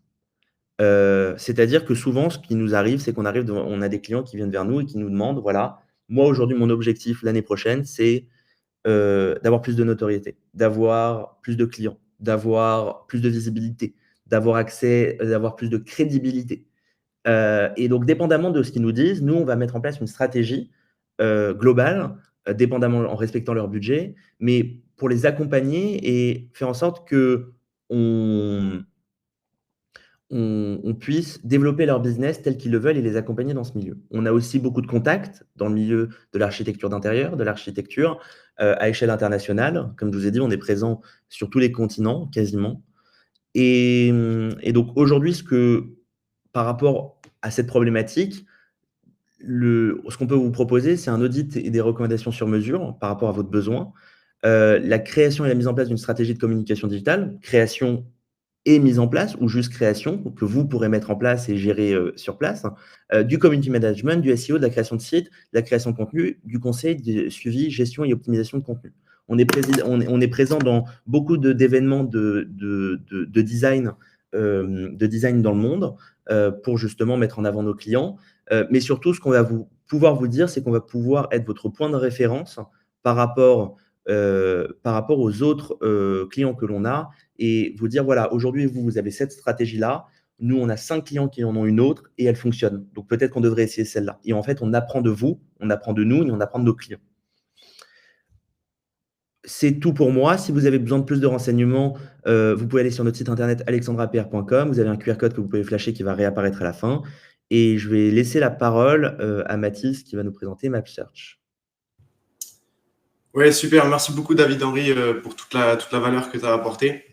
S3: C'est-à-dire que souvent, ce qui nous arrive, c'est qu'on a des clients qui viennent vers nous et qui nous demandent, voilà, moi aujourd'hui, mon objectif l'année prochaine, c'est d'avoir plus de notoriété, d'avoir plus de clients, d'avoir plus de visibilité, d'avoir plus de crédibilité. Et donc, dépendamment de ce qu'ils nous disent, nous, on va mettre en place une stratégie globale, dépendamment en respectant leur budget, mais pour les accompagner et faire en sorte qu'on on puisse développer leur business tel qu'ils le veulent et les accompagner dans ce milieu. On a aussi beaucoup de contacts dans le milieu de l'architecture d'intérieur, de l'architecture à échelle internationale. Comme je vous ai dit, on est présent sur tous les continents quasiment. Et donc aujourd'hui, par rapport à cette problématique, ce qu'on peut vous proposer, c'est un audit et des recommandations sur mesure par rapport à votre besoin. La création et la mise en place d'une stratégie de communication digitale, création et mise en place, ou juste création, que vous pourrez mettre en place et gérer sur place, du community management, du SEO, de la création de sites, de la création de contenu, du conseil, du suivi, gestion et optimisation de contenu. On est présent dans beaucoup d'événements de design dans le monde pour justement mettre en avant nos clients. Mais surtout, ce qu'on va pouvoir vous dire, c'est qu'on va pouvoir être votre point de référence par rapport aux autres clients que l'on a et vous dire, voilà, aujourd'hui, vous avez cette stratégie-là. Nous, on a 5 clients qui en ont une autre et elle fonctionne. Donc, peut-être qu'on devrait essayer celle-là. Et en fait, on apprend de vous, on apprend de nous et on apprend de nos clients. C'est tout pour moi. Si vous avez besoin de plus de renseignements, vous pouvez aller sur notre site internet alexandrapr.com. Vous avez un QR code que vous pouvez flasher qui va réapparaître à la fin. Et je vais laisser la parole à Mathis qui va nous présenter MapSearch.
S2: Ouais, super. Merci beaucoup, David-Henri, pour toute la valeur que tu as apportée.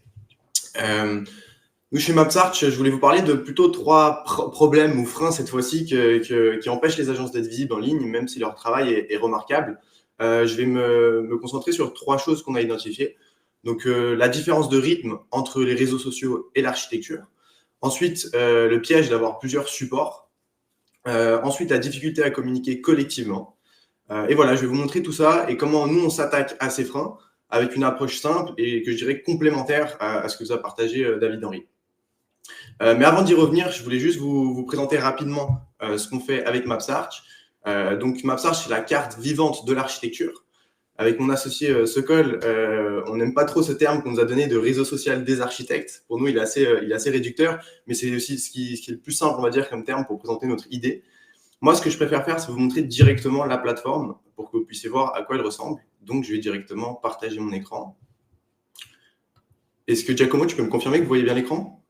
S2: Nous, chez MapSearch, je voulais vous parler de plutôt 3 problèmes ou freins cette fois-ci qui empêchent les agences d'être visibles en ligne, même si leur travail est remarquable. Je vais me concentrer sur 3 choses qu'on a identifiées. Donc, la différence de rythme entre les réseaux sociaux et l'architecture. Ensuite, le piège d'avoir plusieurs supports. Ensuite, la difficulté à communiquer collectivement. Et voilà, je vais vous montrer tout ça et comment nous, on s'attaque à ces freins avec une approche simple et que je dirais complémentaire à ce que vous a partagé David-Henri. Mais avant d'y revenir, je voulais juste vous présenter rapidement ce qu'on fait avec MapSearch. Donc, MapSearch, c'est la carte vivante de l'architecture. Avec mon associé Sokol, on n'aime pas trop ce terme qu'on nous a donné de réseau social des architectes. Pour nous, il est assez réducteur, mais c'est aussi ce qui est le plus simple, on va dire, comme terme pour présenter notre idée. Moi, ce que je préfère faire, c'est vous montrer directement la plateforme pour que vous puissiez voir à quoi elle ressemble. Donc, je vais directement partager mon écran. Est-ce que, Giacomo, tu peux me confirmer que vous voyez bien l'écran ?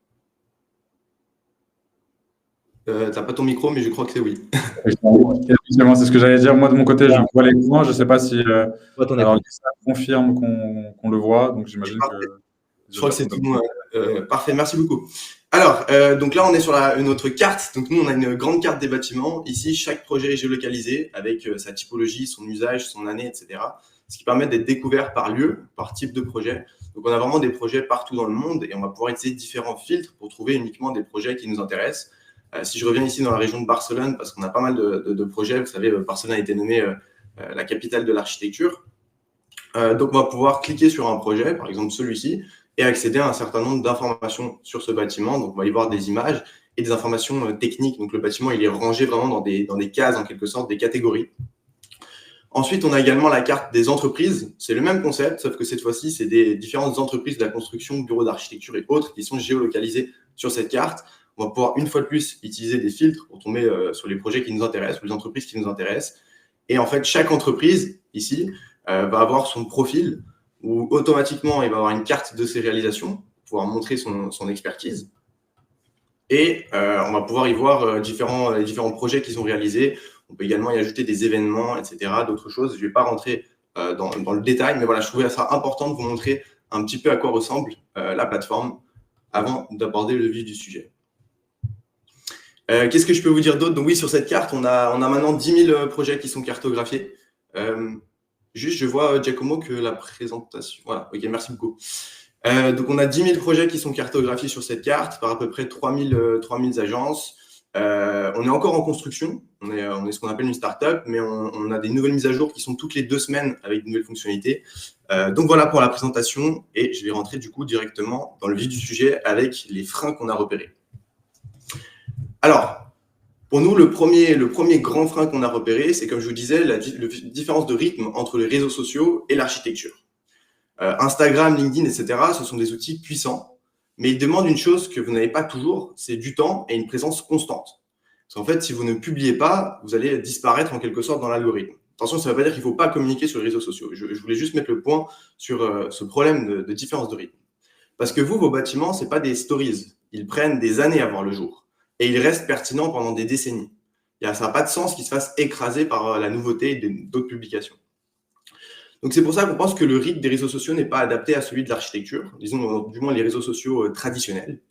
S2: Tu n'as pas ton micro, mais je crois que c'est oui.
S1: Effectivement, c'est ce que j'allais dire. Moi, de mon côté, je vois l'écran. Je ne sais pas si alors, ça confirme qu'on le voit. Donc, j'imagine que…
S2: Je crois que c'est tout bon. Parfait, merci beaucoup. Alors, donc là, on est sur notre carte. Donc, nous, on a une grande carte des bâtiments. Ici, chaque projet est géolocalisé avec sa typologie, son usage, son année, etc. Ce qui permet d'être découvert par lieu, par type de projet. Donc, on a vraiment des projets partout dans le monde et on va pouvoir utiliser différents filtres pour trouver uniquement des projets qui nous intéressent. Si je reviens ici dans la région de Barcelone, parce qu'on a pas mal de projets, vous savez, Barcelone a été nommée la capitale de l'architecture. Donc, on va pouvoir cliquer sur un projet, par exemple celui-ci, et accéder à un certain nombre d'informations sur ce bâtiment. Donc, on va y voir des images et des informations techniques. Donc, le bâtiment, il est rangé vraiment dans des cases, en quelque sorte, des catégories. Ensuite, on a également la carte des entreprises. C'est le même concept, sauf que cette fois-ci, c'est des différentes entreprises de la construction, bureaux d'architecture et autres qui sont géolocalisées sur cette carte. On va pouvoir, une fois de plus, utiliser des filtres pour tomber sur les projets qui nous intéressent, ou les entreprises qui nous intéressent. Et en fait, chaque entreprise, ici, va avoir son profil où automatiquement, il va avoir une carte de ses réalisations pour pouvoir montrer son expertise. Et on va pouvoir y voir différents projets qui sont réalisés. On peut également y ajouter des événements, etc., d'autres choses. Je ne vais pas rentrer dans le détail, mais voilà, je trouvais ça important de vous montrer un petit peu à quoi ressemble la plateforme avant d'aborder le vif du sujet. Qu'est-ce que je peux vous dire d'autre? Donc oui, sur cette carte, on a maintenant 10 000 projets qui sont cartographiés. Juste, je vois, Giacomo, que la présentation… Voilà, ok, merci beaucoup. Donc, on a 10 000 projets qui sont cartographiés sur cette carte par à peu près 3 000 agences. On est encore en construction. On est ce qu'on appelle une start-up, mais on a des nouvelles mises à jour qui sont toutes les 2 semaines avec de nouvelles fonctionnalités. Donc, voilà pour la présentation. Et je vais rentrer du coup directement dans le vif du sujet avec les freins qu'on a repérés. Alors, pour nous, le premier grand frein qu'on a repéré, c'est, comme je vous disais, la différence de rythme entre les réseaux sociaux et l'architecture. Instagram, LinkedIn, etc., ce sont des outils puissants, mais ils demandent une chose que vous n'avez pas toujours, c'est du temps et une présence constante. Parce qu'en fait, si vous ne publiez pas, vous allez disparaître en quelque sorte dans l'algorithme. Attention, ça ne veut pas dire qu'il ne faut pas communiquer sur les réseaux sociaux. Je voulais juste mettre le point sur ce problème de différence de rythme. Parce que vos bâtiments, ce n'est pas des stories. ils prennent des années à voir le jour et ils restent pertinents pendant des décennies. Ça n'a pas de sens qu'ils se fassent écraser par la nouveauté d'autres publications. Donc, c'est pour ça qu'on pense que le rythme des réseaux sociaux n'est pas adapté à celui de l'architecture, disons du moins les réseaux sociaux traditionnels.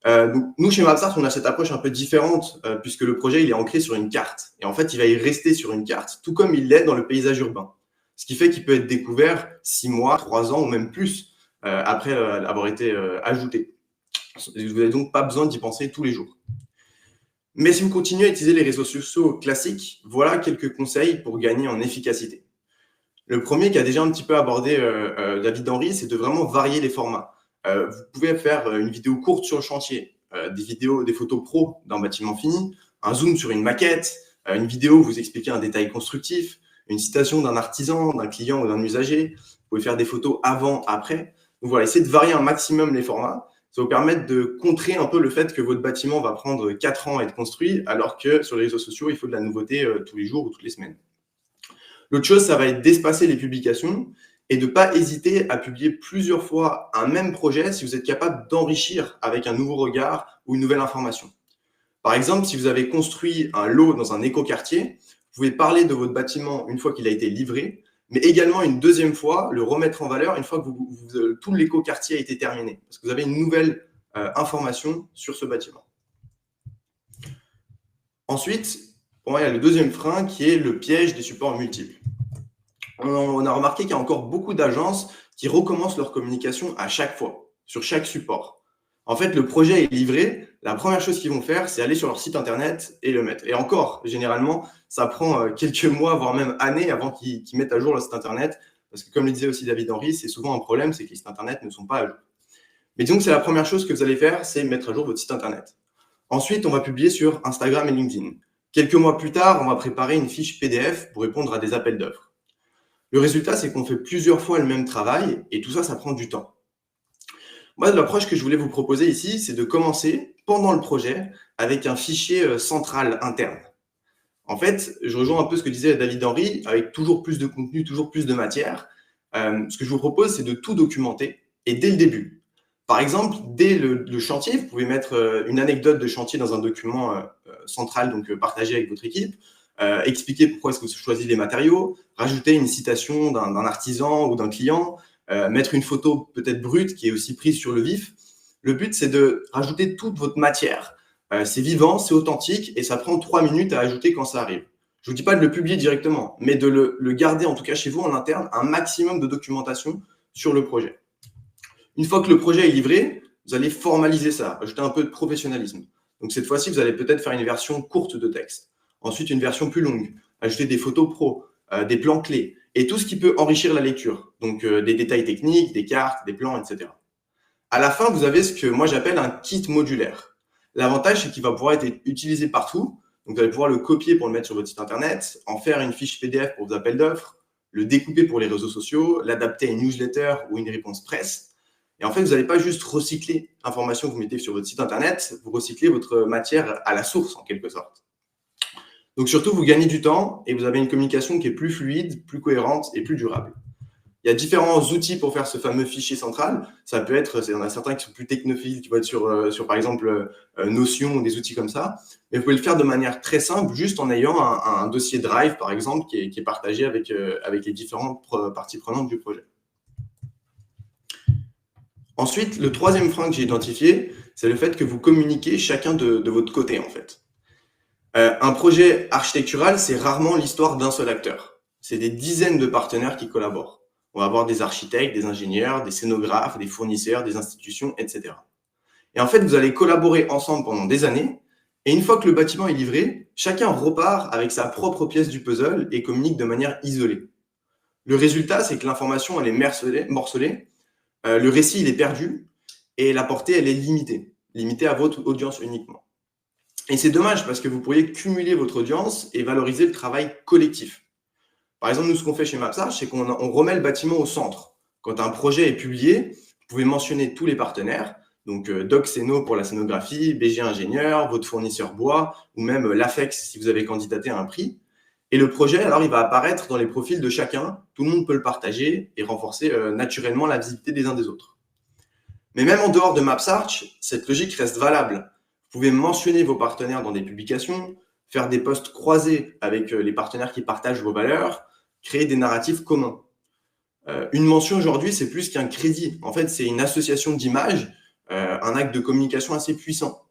S2: Donc, nous, chez Mapstart, on a cette approche un peu différente puisque le projet il est ancré sur une carte. Et en fait, il va y rester sur une carte, tout comme il l'est dans le paysage urbain. Ce qui fait qu'il peut être découvert 6 mois, 3 ans ou même plus après avoir été ajouté. Vous n'avez donc pas besoin d'y penser tous les jours. Mais si vous continuez à utiliser les réseaux sociaux classiques, voilà quelques conseils pour gagner en efficacité. Le premier qu'a déjà un petit peu abordé David Henry, c'est de vraiment varier les formats. Vous pouvez faire une vidéo courte sur le chantier, des photos pro d'un bâtiment fini, un zoom sur une maquette, une vidéo où vous expliquez un détail constructif, une citation d'un artisan, d'un client ou d'un usager. Vous pouvez faire des photos avant, après. Donc voilà, essayez de varier un maximum les formats. Ça va vous permettre de contrer un peu le fait que votre bâtiment va prendre 4 ans à être construit, alors que sur les réseaux sociaux, il faut de la nouveauté tous les jours ou toutes les semaines. L'autre chose, ça va être d'espacer les publications et de ne pas hésiter à publier plusieurs fois un même projet si vous êtes capable d'enrichir avec un nouveau regard ou une nouvelle information. Par exemple, si vous avez construit un lot dans un écoquartier, vous pouvez parler de votre bâtiment une fois qu'il a été livré, mais également une deuxième fois, le remettre en valeur une fois que tout l'écoquartier a été terminé, parce que vous avez une nouvelle information sur ce bâtiment. Ensuite, pour moi, il y a le deuxième frein qui est le piège des supports multiples. On a remarqué qu'il y a encore beaucoup d'agences qui recommencent leur communication à chaque fois, sur chaque support. En fait, le projet est livré, la première chose qu'ils vont faire, c'est aller sur leur site internet et le mettre. Et encore, généralement, ça prend quelques mois, voire même années avant qu'ils mettent à jour leur site internet. Parce que comme le disait aussi David Henry, c'est souvent un problème, c'est que les sites internet ne sont pas à jour. Mais disons que c'est la première chose que vous allez faire, c'est mettre à jour votre site internet. Ensuite, on va publier sur Instagram et LinkedIn. Quelques mois plus tard, on va préparer une fiche PDF pour répondre à des appels d'offres. Le résultat, c'est qu'on fait plusieurs fois le même travail et tout ça, ça prend du temps. Moi, l'approche que je voulais vous proposer ici, c'est de commencer pendant le projet avec un fichier central interne. En fait, je rejoins un peu ce que disait David Henry, avec toujours plus de contenu, toujours plus de matière. Ce que je vous propose, c'est de tout documenter et dès le début. Par exemple, dès le chantier, vous pouvez mettre une anecdote de chantier dans un document central, donc partagé avec votre équipe, expliquer pourquoi est-ce que vous choisissez les matériaux, rajouter une citation d'un artisan ou d'un client, mettre une photo peut-être brute qui est aussi prise sur le vif. Le but, c'est de rajouter toute votre matière. C'est vivant, c'est authentique et ça prend 3 minutes à ajouter quand ça arrive. Je ne vous dis pas de le publier directement, mais de le garder en tout cas chez vous en interne, un maximum de documentation sur le projet. Une fois que le projet est livré, vous allez formaliser ça, ajouter un peu de professionnalisme. Donc cette fois-ci, vous allez peut-être faire une version courte de texte. Ensuite, une version plus longue, ajouter des photos pro, des plans clés et tout ce qui peut enrichir la lecture. Donc des détails techniques, des cartes, des plans, etc. À la fin, vous avez ce que moi j'appelle un kit modulaire. L'avantage, c'est qu'il va pouvoir être utilisé partout. Donc vous allez pouvoir le copier pour le mettre sur votre site internet, en faire une fiche PDF pour vos appels d'offres, le découper pour les réseaux sociaux, l'adapter à une newsletter ou une réponse presse. Et en fait, vous n'allez pas juste recycler l'information que vous mettez sur votre site internet, vous recyclez votre matière à la source en quelque sorte. Donc surtout, vous gagnez du temps et vous avez une communication qui est plus fluide, plus cohérente et plus durable. Il y a différents outils pour faire ce fameux fichier central. Ça peut être, il y en a certains qui sont plus technophiles, qui vont être sur par exemple, Notion ou des outils comme ça. Mais vous pouvez le faire de manière très simple, juste en ayant un dossier Drive, par exemple, qui est partagé avec les différentes parties prenantes du projet. Ensuite, le troisième frein que j'ai identifié, c'est le fait que vous communiquez chacun de votre côté, en fait. Un projet architectural, c'est rarement l'histoire d'un seul acteur. C'est des dizaines de partenaires qui collaborent. On va avoir des architectes, des ingénieurs, des scénographes, des fournisseurs, des institutions, etc. Et en fait, vous allez collaborer ensemble pendant des années. Et une fois que le bâtiment est livré, chacun repart avec sa propre pièce du puzzle et communique de manière isolée. Le résultat, c'est que l'information, elle est morcelée. Le récit, il est perdu et la portée, elle est limitée à votre audience uniquement. Et c'est dommage parce que vous pourriez cumuler votre audience et valoriser le travail collectif. Par exemple, nous, ce qu'on fait chez Mapstart, c'est qu'on remet le bâtiment au centre. Quand un projet est publié, vous pouvez mentionner tous les partenaires, donc Doc Scéno pour la scénographie, BG Ingénieur, votre fournisseur bois, ou même l'AFEX si vous avez candidaté à un prix. Et le projet, alors, il va apparaître dans les profils de chacun. Tout le monde peut le partager et renforcer naturellement la visibilité des uns des autres. Mais même en dehors de MapsArch, cette logique reste valable. Vous pouvez mentionner vos partenaires dans des publications, faire des posts croisés avec les partenaires qui partagent vos valeurs, créer des narratifs communs. Une mention aujourd'hui, c'est plus qu'un crédit. En fait, c'est une association d'images, un acte de communication assez puissant.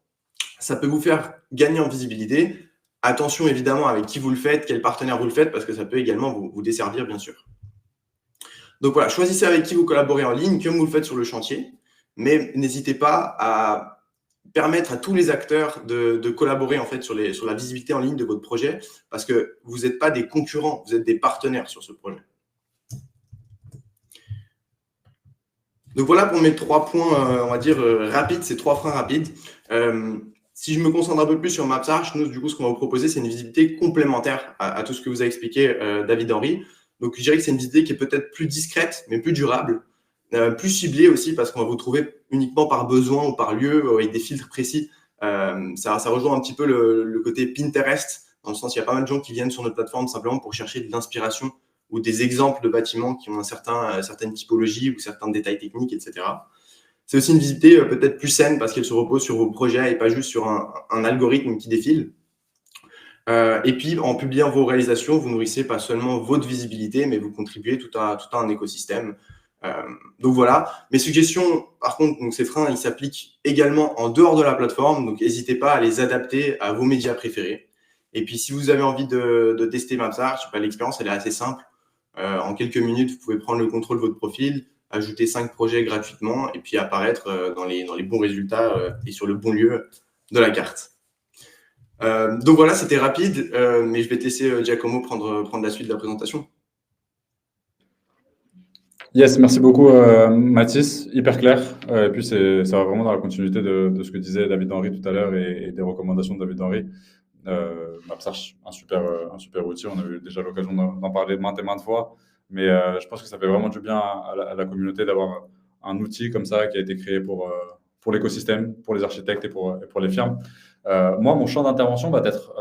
S2: Ça peut vous faire gagner en visibilité. Attention évidemment avec qui vous le faites, quel partenaire vous le faites, parce que ça peut également vous desservir, bien sûr. Donc voilà, choisissez avec qui vous collaborez en ligne, comme vous le faites sur le chantier, mais n'hésitez pas à permettre à tous les acteurs de collaborer en fait sur la visibilité en ligne de votre projet, parce que vous n'êtes pas des concurrents, vous êtes des partenaires sur ce projet. Donc voilà pour mes 3 points, on va dire, rapides, ces 3 freins rapides. Si je me concentre un peu plus sur MapsArch, nous, du coup, ce qu'on va vous proposer, c'est une visibilité complémentaire à tout ce que vous a expliqué David Henry. Donc, je dirais que c'est une visibilité qui est peut-être plus discrète, mais plus durable, plus ciblée aussi, parce qu'on va vous trouver uniquement par besoin ou par lieu, avec des filtres précis. Ça rejoint un petit peu le côté Pinterest, dans le sens où il y a pas mal de gens qui viennent sur notre plateforme simplement pour chercher de l'inspiration ou des exemples de bâtiments qui ont certaines typologies ou certains détails techniques, etc. C'est aussi une visibilité peut-être plus saine parce qu'elle se repose sur vos projets et pas juste sur un algorithme qui défile. Et puis, en publiant vos réalisations, vous nourrissez pas seulement votre visibilité, mais vous contribuez tout à un écosystème. Donc voilà, mes suggestions, par contre, donc ces freins, ils s'appliquent également en dehors de la plateforme, donc n'hésitez pas à les adapter à vos médias préférés. Et puis, si vous avez envie de tester MapsArch, l'expérience, elle est assez simple. En quelques minutes, vous pouvez prendre le contrôle de votre profil, ajouter 5 projets gratuitement et puis apparaître dans les bons résultats et sur le bon lieu de la carte. Donc voilà, c'était rapide, mais je vais te laisser Giacomo prendre la suite de la présentation.
S1: Yes, merci beaucoup Mathis, hyper clair. Et puis ça va vraiment dans la continuité de ce que disait David Henry tout à l'heure et des recommandations de David Henry. MapsArch, un super outil, on a eu déjà l'occasion d'en parler maintes et maintes fois, mais je pense que ça fait vraiment du bien à la communauté d'avoir un outil comme ça qui a été créé pour l'écosystème, pour les architectes et pour les firmes. Moi, mon champ d'intervention va être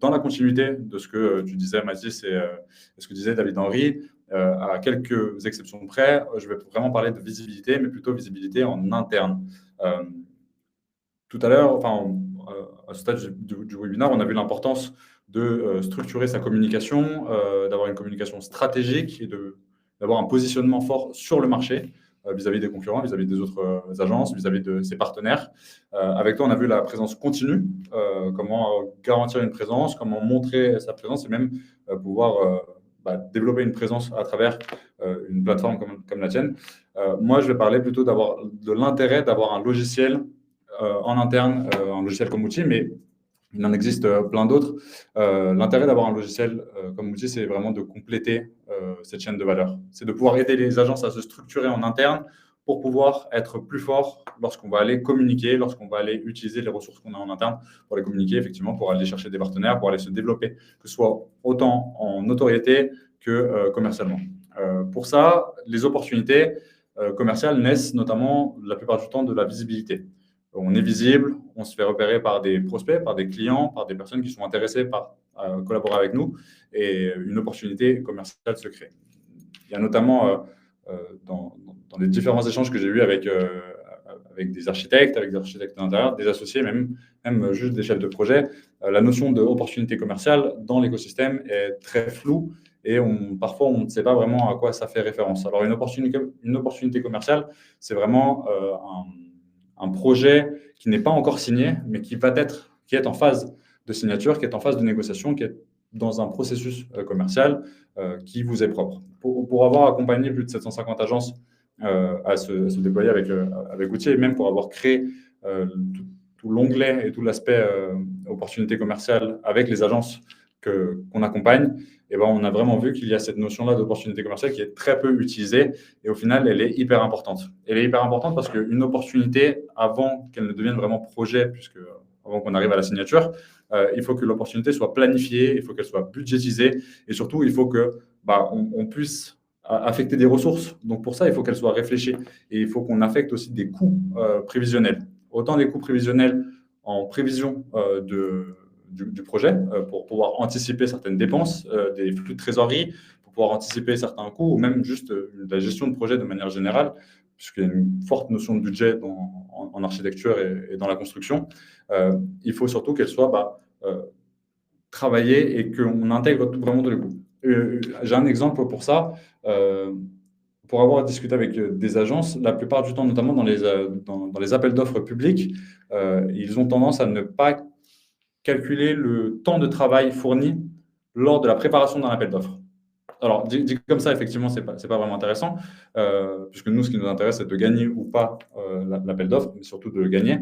S1: dans la continuité de ce que tu disais, Mathis, et ce que disait David Henry. À quelques exceptions près, je vais vraiment parler de visibilité, mais plutôt visibilité en interne. Tout à l'heure, à ce stade du webinaire, on a vu l'importance de structurer sa communication, d'avoir une communication stratégique et d'avoir un positionnement fort sur le marché vis-à-vis des concurrents, vis-à-vis des autres agences, vis-à-vis de ses partenaires. Avec toi, on a vu la présence continue, comment garantir une présence, comment montrer sa présence et même pouvoir développer une présence à travers une plateforme comme la tienne. Moi, je vais parler plutôt de l'intérêt d'avoir un logiciel en interne, un logiciel comme outil, mais il en existe plein d'autres. L'intérêt d'avoir un logiciel comme outil, c'est vraiment de compléter cette chaîne de valeur. C'est de pouvoir aider les agences à se structurer en interne pour pouvoir être plus fort lorsqu'on va aller communiquer, lorsqu'on va aller utiliser les ressources qu'on a en interne pour les communiquer, effectivement, pour aller chercher des partenaires, pour aller se développer, que ce soit autant en notoriété que commercialement. Pour ça, les opportunités commerciales naissent notamment la plupart du temps de la visibilité. On est visible, on se fait repérer par des prospects, par des clients, par des personnes qui sont intéressées par collaborer avec nous et une opportunité commerciale se crée. Il y a notamment dans les différents échanges que j'ai eus avec des architectes d'intérieur, des associés, même juste des chefs de projet, la notion d'opportunité commerciale dans l'écosystème est très floue et parfois on ne sait pas vraiment à quoi ça fait référence. Alors une opportunité commerciale, c'est vraiment un projet qui n'est pas encore signé, mais qui est en phase de signature, qui est en phase de négociation, qui est dans un processus commercial qui vous est propre. Pour avoir accompagné plus de 750 agences à se déployer avec Outils, et même pour avoir créé tout l'onglet et tout l'aspect opportunité commerciale avec les agences qu'on accompagne, et on a vraiment vu qu'il y a cette notion-là d'opportunité commerciale qui est très peu utilisée et au final, elle est hyper importante. Elle est hyper importante parce qu'une opportunité, avant qu'elle ne devienne vraiment projet, avant qu'on arrive à la signature, il faut que l'opportunité soit planifiée, il faut qu'elle soit budgétisée et surtout, il faut que on puisse affecter des ressources. Donc pour ça, il faut qu'elle soit réfléchie et il faut qu'on affecte aussi des coûts prévisionnels. Autant des coûts prévisionnels en prévision du projet pour pouvoir anticiper certaines dépenses, des flux de trésorerie, pour pouvoir anticiper certains coûts ou même juste la gestion de projet de manière générale puisqu'il y a une forte notion de budget en architecture et dans la construction. Il faut surtout qu'elle soit travaillée et qu'on intègre vraiment tous les coûts. J'ai un exemple pour ça. Pour avoir discuté avec des agences, la plupart du temps, notamment dans les appels d'offres publics, ils ont tendance à ne pas calculer le temps de travail fourni lors de la préparation d'un appel d'offres. Alors, dit comme ça, effectivement, c'est pas vraiment intéressant, puisque nous, ce qui nous intéresse, c'est de gagner ou pas l'appel d'offres, mais surtout de le gagner.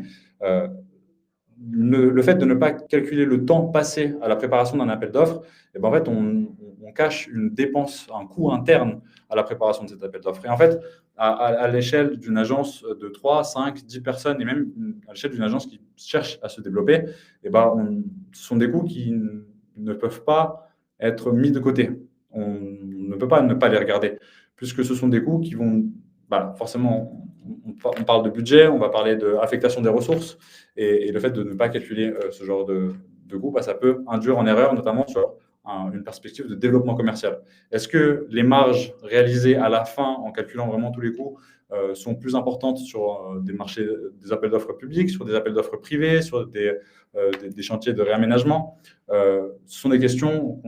S1: Le fait de ne pas calculer le temps passé à la préparation d'un appel d'offres, en fait, on cache une dépense, un coût interne à la préparation de cet appel d'offres. Et en fait, à l'échelle d'une agence de 3, 5, 10 personnes, et même à l'échelle d'une agence qui cherche à se développer, ce sont des coûts qui ne peuvent pas être mis de côté. On ne peut pas ne pas les regarder, puisque ce sont des coûts qui vont, forcément, on parle de budget, on va parler d'affectation des ressources, et le fait de ne pas calculer ce genre de coûts, ça peut induire en erreur, notamment sur une perspective de développement commercial. Est-ce que les marges réalisées à la fin, en calculant vraiment tous les coûts, sont plus importantes sur des marchés, des appels d'offres publics, sur des appels d'offres privés, sur des chantiers de réaménagement? Ce sont des questions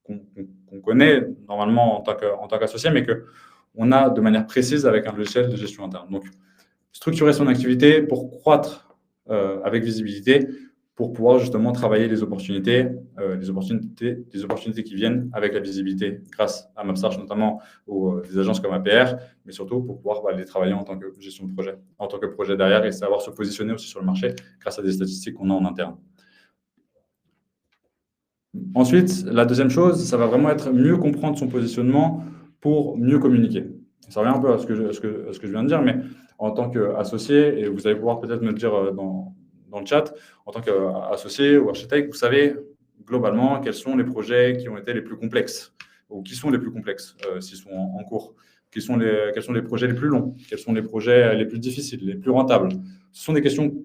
S1: qu'on connaît normalement en tant qu'associé, mais qu'on a de manière précise avec un logiciel de gestion interne. Donc, structurer son activité pour croître avec visibilité, pour pouvoir justement travailler les opportunités qui viennent avec la visibilité grâce à Mapsarch, notamment des agences comme APR, mais surtout pour pouvoir les travailler en tant que gestion de projet, en tant que projet derrière, et savoir se positionner aussi sur le marché grâce à des statistiques qu'on a en interne. Ensuite, la deuxième chose, ça va vraiment être mieux comprendre son positionnement pour mieux communiquer. Ça revient un peu à ce que je viens de dire, mais en tant qu'associé, et vous allez pouvoir peut-être me le dire dans le chat, en tant qu'associé ou architecte, vous savez globalement quels sont les projets qui ont été les plus complexes, ou qui sont les plus complexes s'ils sont en cours. Quels sont les projets les plus longs? Quels sont les projets les plus difficiles, les plus rentables? Ce sont des questions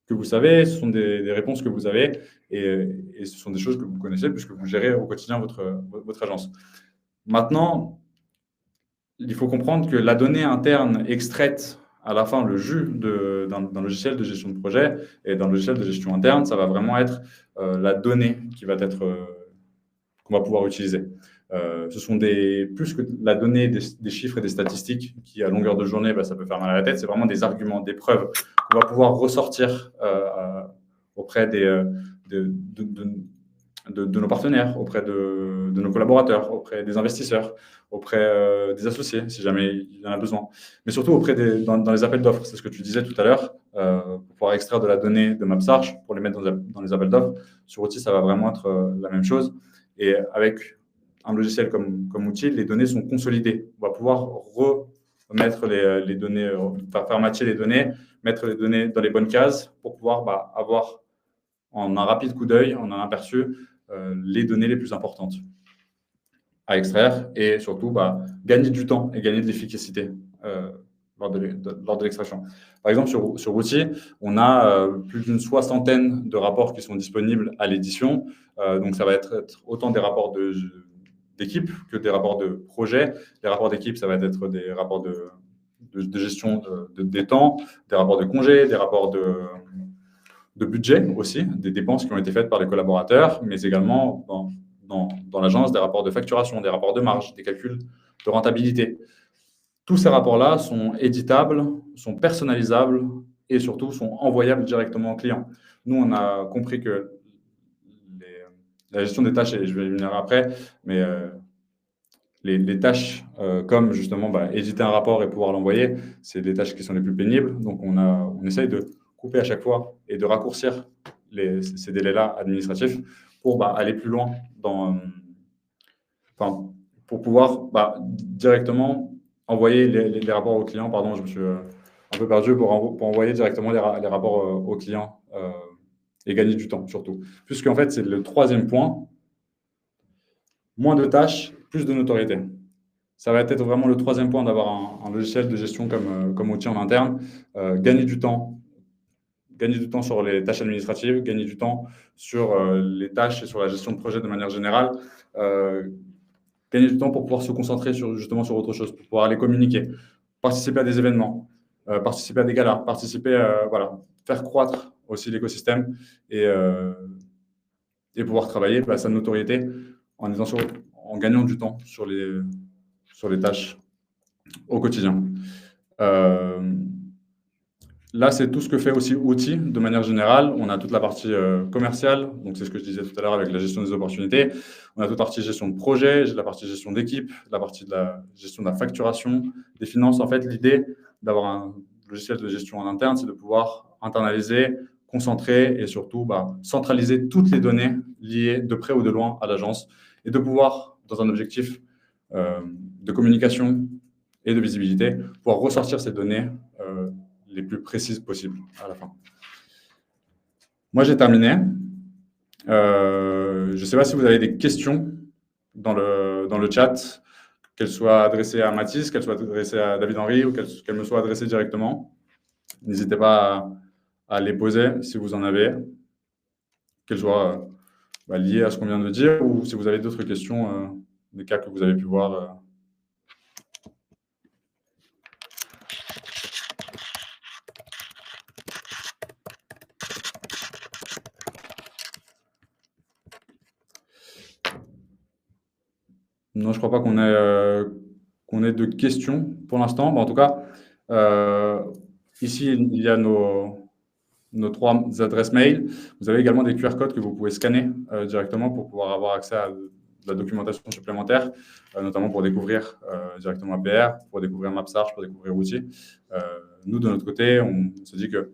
S1: que vous savez, ce sont des réponses que vous avez, et ce sont des choses que vous connaissez puisque vous gérez au quotidien votre agence. Maintenant, il faut comprendre que la donnée interne extraite à la fin, le jus d'un logiciel de gestion de projet et d'un logiciel de gestion interne, ça va vraiment être la donnée qu'on va pouvoir utiliser. Ce sont plus que la donnée des chiffres et des statistiques qui, à longueur de journée, ça peut faire mal à la tête. C'est vraiment des arguments, des preuves qu'on va pouvoir ressortir auprès de nos partenaires, auprès de nos collaborateurs, auprès des investisseurs, auprès des associés, si jamais il y en a besoin. Mais surtout dans les appels d'offres, c'est ce que tu disais tout à l'heure, pour pouvoir extraire de la donnée de Mapsarch, pour les mettre dans les appels d'offres. Sur outil, ça va vraiment être la même chose. Et avec un logiciel comme outil, les données sont consolidées. On va pouvoir remettre les données, faire matcher les données, mettre les données dans les bonnes cases pour pouvoir avoir en un rapide coup d'œil, en un aperçu, les données les plus importantes à extraire et surtout gagner du temps et gagner de l'efficacité lors de l'extraction. Par exemple, sur Outil, on a plus d'une 60aine de rapports qui sont disponibles à l'édition. Donc, ça va être autant des rapports d'équipe que des rapports de projet. Les rapports d'équipe, ça va être des rapports de gestion des temps, des rapports de congés, des rapports de budget aussi, des dépenses qui ont été faites par les collaborateurs, mais également dans l'agence, des rapports de facturation, des rapports de marge, des calculs de rentabilité. Tous ces rapports-là sont éditables, sont personnalisables et surtout sont envoyables directement au client. Nous, on a compris que la gestion des tâches, et je vais y venir après, mais les tâches comme justement éditer un rapport et pouvoir l'envoyer, c'est des tâches qui sont les plus pénibles. Donc, on essaye de couper à chaque fois et de raccourcir ces délais-là administratifs pour aller plus loin pour pouvoir directement envoyer les rapports aux clients. Pardon, je me suis un peu perdu pour envoyer directement les rapports aux clients et gagner du temps surtout. Puisqu'en fait, c'est le troisième point. Moins de tâches, plus de notoriété. Ça va être vraiment le troisième point d'avoir un logiciel de gestion comme outil en interne. Gagner du temps sur les tâches administratives, gagner du temps sur les tâches et sur la gestion de projet de manière générale, gagner du temps pour pouvoir se concentrer sur autre chose, pour pouvoir aller communiquer, participer à des événements, participer à des galas, voilà, faire croître aussi l'écosystème et pouvoir travailler sa notoriété en gagnant du temps sur les tâches au quotidien. Là, c'est tout ce que fait aussi Outil de manière générale. On a toute la partie commerciale, donc c'est ce que je disais tout à l'heure avec la gestion des opportunités. On a toute la partie gestion de projet, la partie gestion d'équipe, la partie de la gestion de la facturation, des finances. En fait, l'idée d'avoir un logiciel de gestion en interne, c'est de pouvoir internaliser, concentrer et surtout centraliser toutes les données liées de près ou de loin à l'agence et de pouvoir, dans un objectif de communication et de visibilité, pouvoir ressortir ces données les plus précises possibles à la fin. Moi, j'ai terminé. Je ne sais pas si vous avez des questions dans le chat, qu'elles soient adressées à Mathis, qu'elles soient adressées à David-Henri ou qu'elles me soient adressées directement. N'hésitez pas à les poser si vous en avez, qu'elles soient liées à ce qu'on vient de dire ou si vous avez d'autres questions, des cas que vous avez pu voir. Non, je ne crois pas qu'on ait de questions pour l'instant. En tout cas, ici, il y a nos 3 adresses mail. Vous avez également des QR codes que vous pouvez scanner directement pour pouvoir avoir accès à de la documentation supplémentaire, notamment pour découvrir directement APR, pour découvrir MapSearch, pour découvrir Outil. Nous, de notre côté, on se dit que,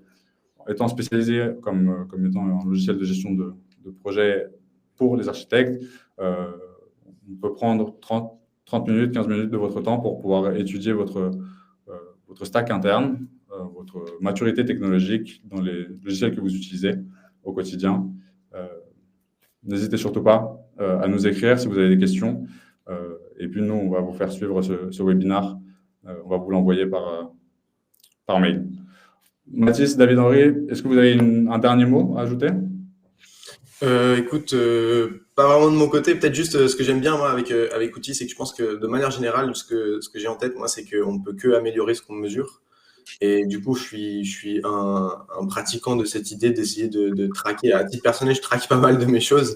S1: étant spécialisé comme étant un logiciel de gestion de projet pour les architectes, on peut prendre 30 minutes, 15 minutes de votre temps pour pouvoir étudier votre stack interne, votre maturité technologique dans les logiciels que vous utilisez au quotidien. N'hésitez surtout pas à nous écrire si vous avez des questions. Et puis, nous, on va vous faire suivre ce webinaire. On va vous l'envoyer par mail. Mathis, David-Henri, est-ce que vous avez un dernier mot à ajouter ?
S2: Écoute, pas vraiment de mon côté, peut-être juste ce que j'aime bien moi avec Outil, c'est que je pense que de manière générale, ce que j'ai en tête, moi, c'est qu'on ne peut que améliorer ce qu'on mesure. Et du coup, je suis un pratiquant de cette idée d'essayer de traquer. À titre personnel, je traque pas mal de mes choses.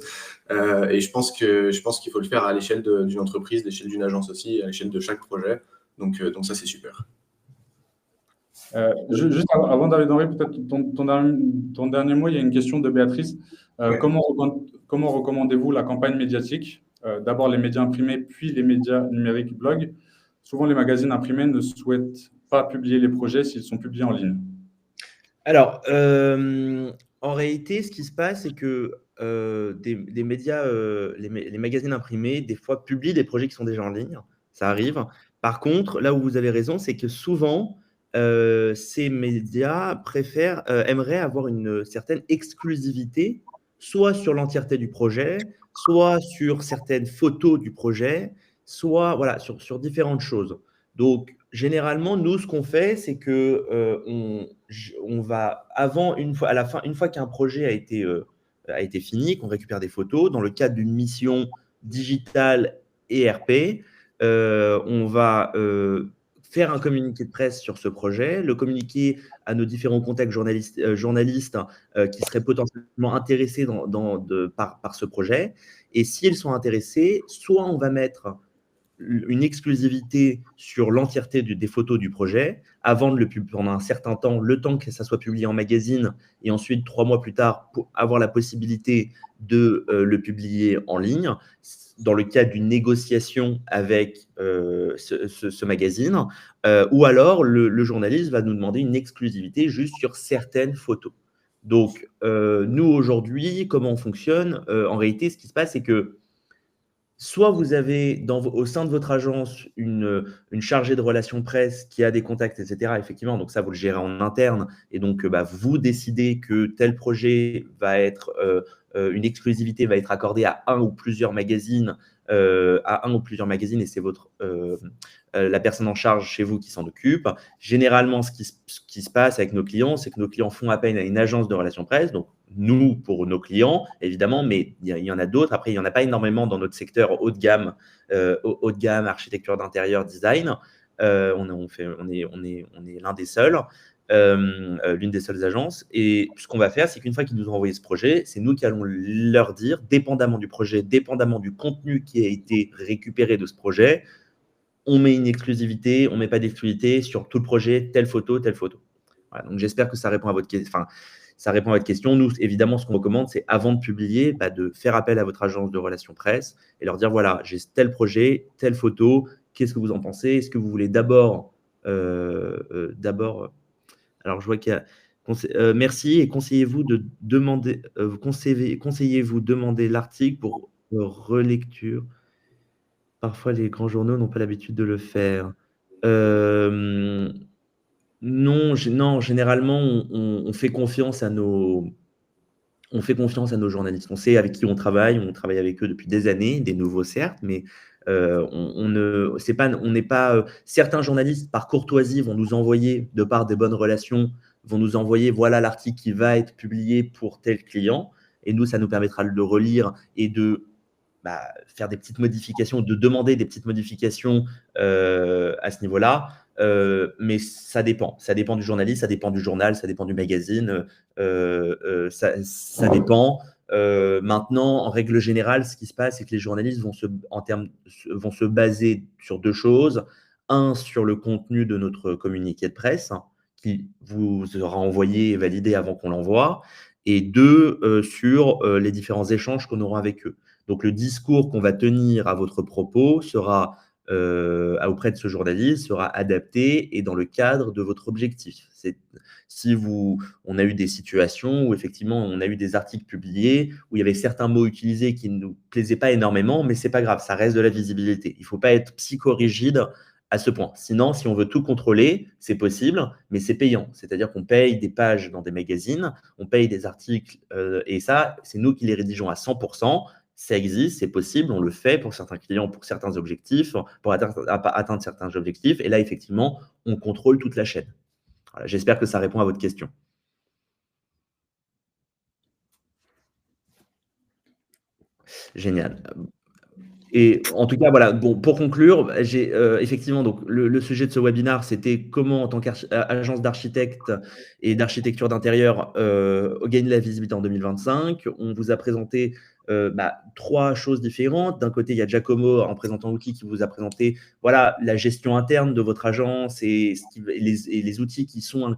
S2: Et je pense qu'il faut le faire à l'échelle d'une entreprise, à l'échelle d'une agence aussi, à l'échelle de chaque projet. Donc ça, c'est super.
S1: Juste avant David-Henri, peut-être ton dernier mot, il y a une question de Béatrice.
S2: Ouais.
S1: Comment recommandez-vous la campagne médiatique ? D'abord les médias imprimés, puis les médias numériques blog. Souvent, les magazines imprimés ne souhaitent pas publier les projets s'ils sont publiés en ligne.
S3: Alors, en réalité, ce qui se passe, c'est que des médias, les magazines imprimés, des fois, publient des projets qui sont déjà en ligne. Ça arrive. Par contre, là où vous avez raison, c'est que souvent, ces médias aimeraient avoir une certaine exclusivité, soit sur l'entièreté du projet, soit sur certaines photos du projet, soit voilà, sur différentes choses. Donc, généralement, nous, ce qu'on fait, c'est que on va une fois qu'un projet a été fini, qu'on récupère des photos, dans le cadre d'une mission digitale ERP, on va faire un communiqué de presse sur ce projet, le communiquer à nos différents contacts journalistes qui seraient potentiellement intéressés par ce projet. Et s'ils sont intéressés, soit on va mettre une exclusivité sur l'entièreté des photos du projet, avant de le publier pendant un certain temps, le temps que ça soit publié en magazine, et ensuite 3 mois plus tard, pour avoir la possibilité de le publier en ligne, dans le cadre d'une négociation avec ce magazine, ou alors le journaliste va nous demander une exclusivité juste sur certaines photos. Donc, nous, aujourd'hui, comment on fonctionne ? En réalité, ce qui se passe, c'est que soit vous avez au sein de votre agence une chargée de relations presse qui a des contacts, etc. Effectivement, donc ça, vous le gérez en interne. Et donc, vous décidez que tel projet va être, une exclusivité va être accordée à un ou plusieurs magazines, et c'est la personne en charge chez vous qui s'en occupe. Généralement, ce qui se passe avec nos clients, c'est que nos clients font appel à une agence de relations presse, donc nous, pour nos clients, évidemment, mais il y en a d'autres. Après, il n'y en a pas énormément dans notre secteur haut de gamme, architecture d'intérieur, design. On est l'un des seuls. L'une des seules agences. Et ce qu'on va faire, c'est qu'une fois qu'ils nous ont envoyé ce projet, c'est nous qui allons leur dire, dépendamment du projet, dépendamment du contenu qui a été récupéré de ce projet, on met une exclusivité, on ne met pas d'exclusivité sur tout le projet, telle photo, telle photo. Voilà, donc j'espère que ça répond à votre question. Enfin, ça répond à votre question. Nous, évidemment, ce qu'on recommande, c'est avant de publier, de faire appel à votre agence de relations presse et leur dire, voilà, j'ai tel projet, telle photo, qu'est-ce que vous en pensez? Est-ce que vous voulez d'abord alors, je vois qu'il y a merci et conseillez-vous de demander conseillez-vous demander l'article pour relecture? Parfois, les grands journaux n'ont pas l'habitude de le faire. Non, généralement, on fait confiance à nos journalistes. On sait avec qui on travaille avec eux depuis des années, des nouveaux certes, mais on n'est pas certains journalistes par courtoisie vont nous envoyer, de par des bonnes relations, vont nous envoyer voilà l'article qui va être publié pour tel client, et nous ça nous permettra de le relire et de faire des petites modifications, de demander des petites modifications à ce niveau-là. Mais ça dépend du journaliste, ça dépend du journal, ça dépend du magazine, ça dépend. Maintenant, en règle générale, ce qui se passe, c'est que les journalistes vont se baser sur deux choses. Un, sur le contenu de notre communiqué de presse, qui vous sera envoyé et validé avant qu'on l'envoie. Et deux, sur les différents échanges qu'on aura avec eux. Donc, le discours qu'on va tenir à votre propos sera auprès de ce journaliste sera adapté et dans le cadre de votre objectif. On a eu des situations où effectivement on a eu des articles publiés où il y avait certains mots utilisés qui ne nous plaisaient pas énormément, mais c'est pas grave, ça reste de la visibilité. Il ne faut pas être psychorigide à ce point. Sinon, si on veut tout contrôler, c'est possible, mais c'est payant. C'est-à-dire qu'on paye des pages dans des magazines, on paye des articles et ça, c'est nous qui les rédigeons à 100%. Ça existe, c'est possible, on le fait pour certains clients, pour certains objectifs, pour atteindre certains objectifs. Et là, effectivement, on contrôle toute la chaîne. Voilà, j'espère que ça répond à votre question. Génial. Et en tout cas, voilà, bon, pour conclure, j'ai effectivement, donc, le sujet de ce webinaire, c'était comment, en tant qu'agence d'architecte et d'architecture d'intérieur, gagner la visibilité en 2025. On vous a présenté trois choses différentes. D'un côté, il y a Giacomo, en présentant l'outil, qui vous a présenté voilà, la gestion interne de votre agence et les outils qui sont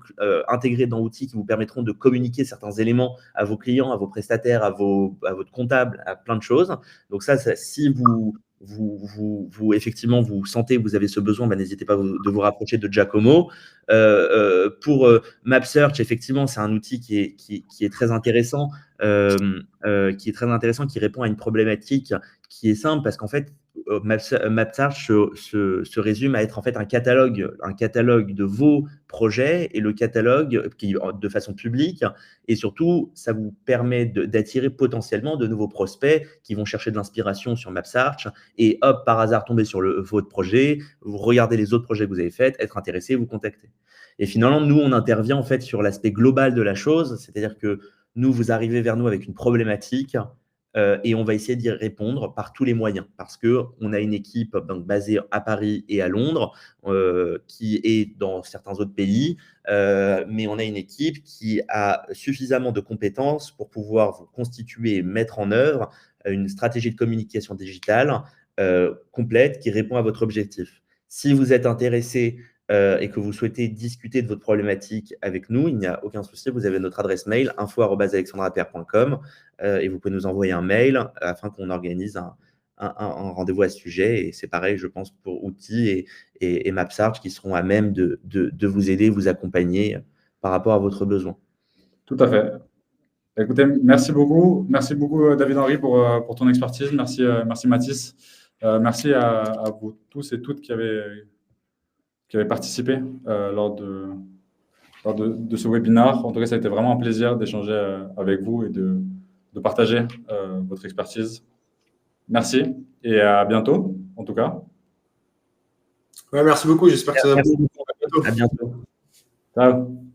S3: intégrés dans l'outil qui vous permettront de communiquer certains éléments à vos clients, à vos prestataires, à votre comptable, à plein de choses. Donc ça si vous effectivement vous sentez que vous avez ce besoin, n'hésitez pas de vous rapprocher de Giacomo. Pour MapSearch, effectivement, c'est un outil qui est très intéressant, qui répond à une problématique qui est simple parce qu'en fait, MapSearch se résume à être en fait un catalogue de vos projets et le catalogue qui de façon publique. Et surtout, ça vous permet d'attirer potentiellement de nouveaux prospects qui vont chercher de l'inspiration sur MapSearch et hop, par hasard, tomber sur votre projet, vous regardez les autres projets que vous avez faits, être intéressé, vous contacter. Et finalement, nous, on intervient en fait sur l'aspect global de la chose, c'est-à-dire que nous, vous arrivez vers nous avec une problématique et on va essayer d'y répondre par tous les moyens parce qu'on a une équipe donc, basée à Paris et à Londres qui est dans certains autres pays, mais on a une équipe qui a suffisamment de compétences pour pouvoir vous constituer et mettre en œuvre une stratégie de communication digitale complète qui répond à votre objectif. Si vous êtes intéressé et que vous souhaitez discuter de votre problématique avec nous, il n'y a aucun souci, vous avez notre adresse mail info@alexandraper.com et vous pouvez nous envoyer un mail afin qu'on organise un rendez-vous à ce sujet. Et c'est pareil, je pense, pour Outils et MapSearch qui seront à même de vous aider, vous accompagner par rapport à votre besoin.
S1: Tout à fait. Écoutez, merci beaucoup. Merci beaucoup, David-Henri, pour ton expertise. Merci Mathis. Merci à vous tous et toutes qui avez participé lors de ce webinaire. En tout cas, ça a été vraiment un plaisir d'échanger avec vous et de partager votre expertise. Merci et à bientôt, en tout cas.
S2: Ouais, merci beaucoup. J'espère que ça va vous.
S3: À bientôt.
S1: Ciao.